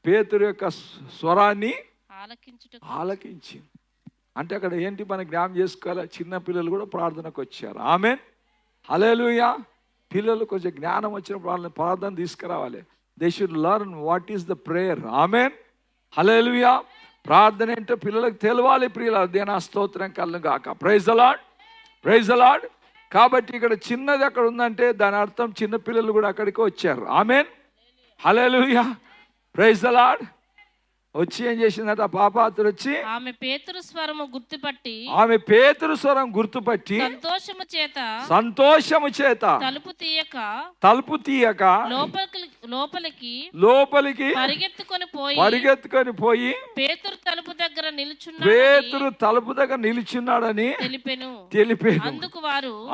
పేతురు యొక్క స్వరాన్ని ఆలకించింది. అంటే అక్కడ ఏంటి మనం జ్ఞాపకం చేసుకోవాలి? చిన్న పిల్లలు కూడా ప్రార్థనకు వచ్చారు. ఆమేన్. హల్లెలూయా. పిల్లలు కొంచెం జ్ఞానం వచ్చిన ప్రార్థన తీసుకురావాలి. They should learn what is the prayer. ఆమేన్. హల్లెలూయా. ప్రార్థన ఏంటో పిల్లలకు తెలవాలి. ప్రియుల దేనా స్తోత్రం కలను గాక. Praise the Lord, praise the Lord. కాబట్టి ఇక్కడ చిన్నది అక్కడ ఉందంటే దాని అర్థం చిన్న పిల్లలు కూడా అక్కడికి వచ్చారు. ఆమేన్. హల్లెలూయా, ప్రైజ్ ద లార్డ్. వచ్చి ఏం చేసిందట పాప? అతడు వచ్చి ఆమె పేతురు స్వరం గుర్తుపట్టి సంతోషము చేత తలుపు తీయక లోపలికి పరిగెత్తుకొని పోయి పేతురు తలుపు దగ్గర నిలుచున్నాడని తెలిపాను.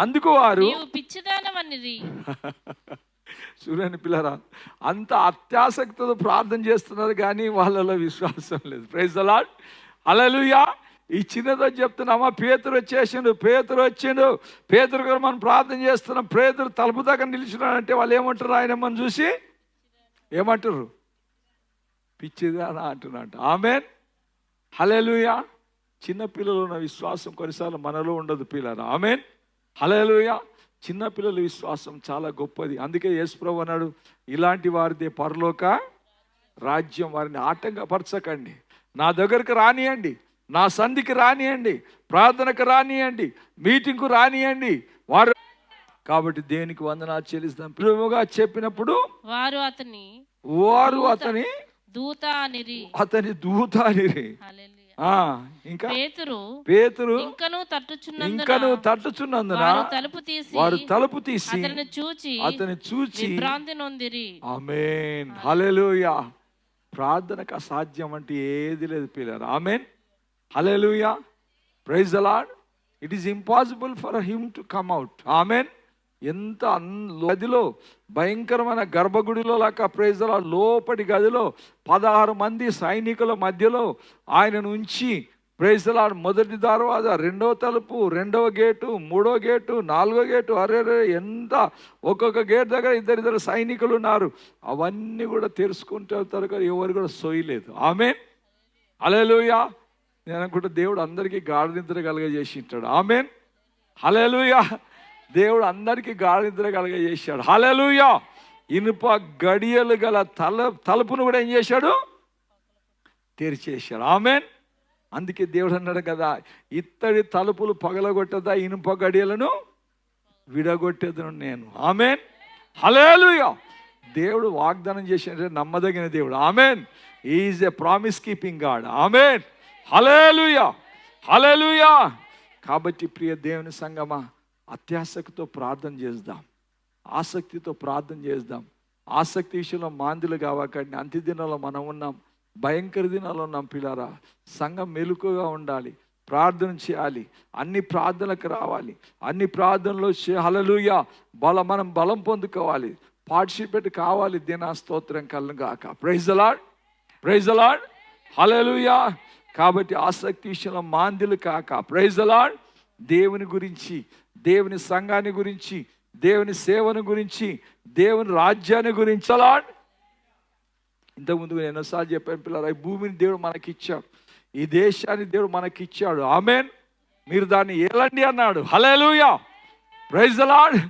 అందుకు వారు పిచ్చిదానవనిరి. చూడండి పిల్లరా, అంత అత్యాసక్తితో ప్రార్థన చేస్తున్నారు కానీ వాళ్ళలో విశ్వాసం లేదు. ప్రైజ్ ద లార్డ్, హల్లెలూయా. ఈ చిన్నదో చెప్తున్నామా? పేతురు వచ్చిండు, పేతురు గారు మనం ప్రార్థన చేస్తున్నాం, పేతురు తలుపు దగ్గర నిలిచినాడంటే వాళ్ళు ఏమంటారు? ఆయన మనం చూసి ఏమంటారు? పిచ్చిదా అంటున్నాడు. ఆమేన్. హల్లెలూయా. చిన్న పిల్లలు ఉన్న విశ్వాసం కొన్నిసార్లు మనలో ఉండదు పిల్లలు. ఆమేన్. హల్లెలూయా. చిన్న పిల్లల విశ్వాసం చాలా గొప్పది. అందుకే యేసు ప్రభువు అన్నాడు, ఇలాంటి వారిదే పరలోక రాజ్యం. వారిని ఆటంకపరచకండి, నా దగ్గరకు రానియండి, నా సంధికి రానియండి, ప్రార్థనకు రానియండి, మీటింగ్కు రానియండి. వారు కాబట్టి దేనికి వందనాలు చెల్లిస్తాం. ప్రేమగా చెప్పినప్పుడు వారు అతని దూత అనిరి. ఇంకా పేతురు ఇంకను తట్టుచున్నందున వారు తలుపు తీసి అతని చూచి విభ్రాంతి నొందిరి. ఆమేన్, హల్లెలూయా. ప్రార్థనకు అసాధ్యం అంటే ఏది లేదు పిల్లలు. ఆమేన్, హల్లెలూయా, praise the Lord. It is impossible for him to come out. ఆమేన్. ఎంత గదిలో భయంకరమైన గర్భగుడిలో లాగా ప్రైజ్ ది లార్డ్, లోపటి గదిలో 16 మంది సైనికుల మధ్యలో ఆయన నుంచి ప్రైజ్ ది లార్డ్, మొదటి దర్వాజ, రెండవ తలుపు, రెండవ గేటు, మూడో గేటు, నాలుగో గేటు, అరే ఎంత ఒక్కొక్క గేట్ దగ్గర ఇద్దరు సైనికులు ఉన్నారు. అవన్నీ కూడా తెరుచుకుంటూ వెళ్తారు కానీ ఎవరు కూడా సోయలేదు. ఆమేన్, హల్లెలూయా. నేను అనుకుంటే దేవుడు అందరికీ గాఢ నిద్ర కలుగజేసి ఉంటాడు. ఆమేన్, హల్లెలూయా. దేవుడు అందరికీ గాఢ నిద్ర కలుగజేశాడు. హల్లెలూయా. ఇనుప గడియలు గల తలుపును కూడా ఏం చేశాడు? తెరిచేశాడు. ఆమేన్. అందుకే దేవుడు అన్నాడు కదా, ఇత్తడి తలుపులు పగలగొట్టదా, ఇనుప గడియలను విడగొట్టేదను నేను. ఆమేన్, హల్లెలూయా. దేవుడు వాగ్దానం చేసిన నమ్మదగిన దేవుడు. ఆమేన్. Is a promise keeping God. ఆమేన్, హల్లెలూయా, హల్లెలూయా. కాబట్టి ప్రియ దేవుని సంగమా, అత్యాసక్తితో ప్రార్థన చేద్దాం, ఆసక్తితో ప్రార్థన చేద్దాం. ఆసక్తి విషయంలో మాందులు కావకండి. అంత్య దినాల్లో మనం ఉన్నాం, భయంకర దినాల్లో ఉన్నాం పిల్లారా. సంఘం మెలకుగా ఉండాలి, ప్రార్థన చేయాలి, అన్ని ప్రార్థనలకు రావాలి, అన్ని ప్రార్థనలో హల్లెలూయా మనం బలం పొందుకోవాలి, పార్టిసిపేట్ కావాలి. దినా స్తోత్రం కలుగాక. Praise the Lord, praise the Lord, హల్లెలూయా. కాబట్టి ఆసక్తి విషయంలో మాంద్యులు కాక, ప్రైజ్ ది లార్డ్. దేవుని గురించి, దేవుని సంఘాన్ని గురించి, దేవుని సేవను గురించి, దేవుని రాజ్యాన్ని గురించి లార్డ్. ఇంతకుముందు నేను ఎన్నోసార్లు చెప్పాను పిల్లలు, ఈ భూమిని దేవుడు మనకిచ్చాడు, ఈ దేశాన్ని దేవుడు మనకిచ్చాడు. ఆమేన్. మీరు దాన్ని ఏలండి అన్నాడు. హల్లెలూయా, ప్రైజ్ ది లార్డ్.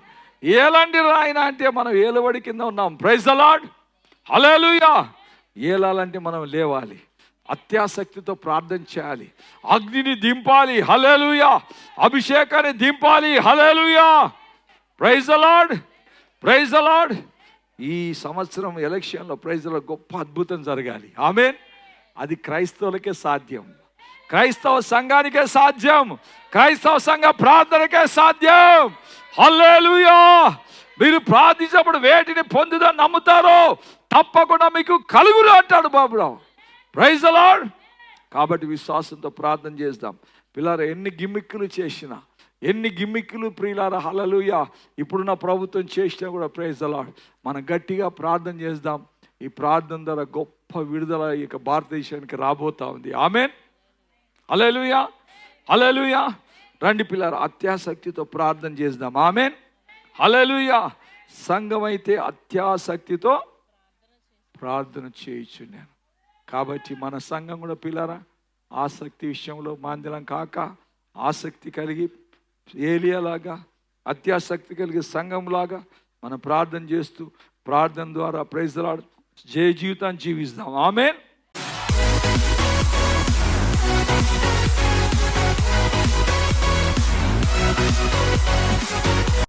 ఏలండి రాయన అంటే మనం ఏలుబడి కింద ఉన్నాం. ప్రైజ్ ది లార్డ్, హల్లెలూయా. ఏలాలంటే మనం లేవాలి, అత్యాసక్తితో ప్రార్థన చేయాలి, అగ్నిని దింపాలి. హల్లెలూయా. అభిషేకాన్ని దింపాలి. హల్లెలూయా, praise the Lord, praise the Lord. ఈ సంవత్సరం ఎలక్షన్లో ప్రైజ్ ది లార్డ్ గొప్ప అద్భుతం జరగాలి. ఆమేన్. అది క్రైస్తవులకే సాధ్యం, క్రైస్తవ సంఘానికే సాధ్యం, క్రైస్తవ సంఘ ప్రార్థనకే సాధ్యం. హల్లెలూయా. మీరు ప్రార్థించినప్పుడు వేటిని పొందుదని నమ్ముతారో తప్పకుండా మీకు కలుగును అంటాడు బాబురావు. Praise the Lord. కాబట్టి విశ్వాసంతో ప్రార్థన చేద్దాం పిల్లారా. ఎన్ని గిమ్మిక్కులు చేసినా, ఎన్ని గిమ్మిక్కులు ప్రియులారా, హల్లెలూయా, ఇప్పుడున్న ప్రభుత్వం చేసినా కూడా ప్రైజ్ ది లార్డ్, మనం గట్టిగా ప్రార్థన చేద్దాం. ఈ ప్రార్థన ద్వారా గొప్ప విడుదల ఇక భారతదేశానికి రాబోతా ఉంది. ఆమేన్, హల్లెలూయా, హల్లెలూయా. రండి పిల్లారా, అత్యాసక్తితో ప్రార్థన చేద్దాం. ఆమేన్, హల్లెలూయా. సంఘం అయితే అత్యాసక్తితో ప్రార్థన చేయొచ్చు నేను. కాబట్టి మన సంఘం కూడా పిల్లారా, ఆసక్తి విషయంలో మాంద్యం కాక, ఆసక్తి కలిగి ఏలియాలాగా, అత్యాసక్తి కలిగి సంఘంలాగా మనం ప్రార్థన చేస్తూ, ప్రార్థన ద్వారా ప్రైజ్ ది లార్డ్ జయ జీవితాన్ని జీవిస్తాం. ఆమేన్.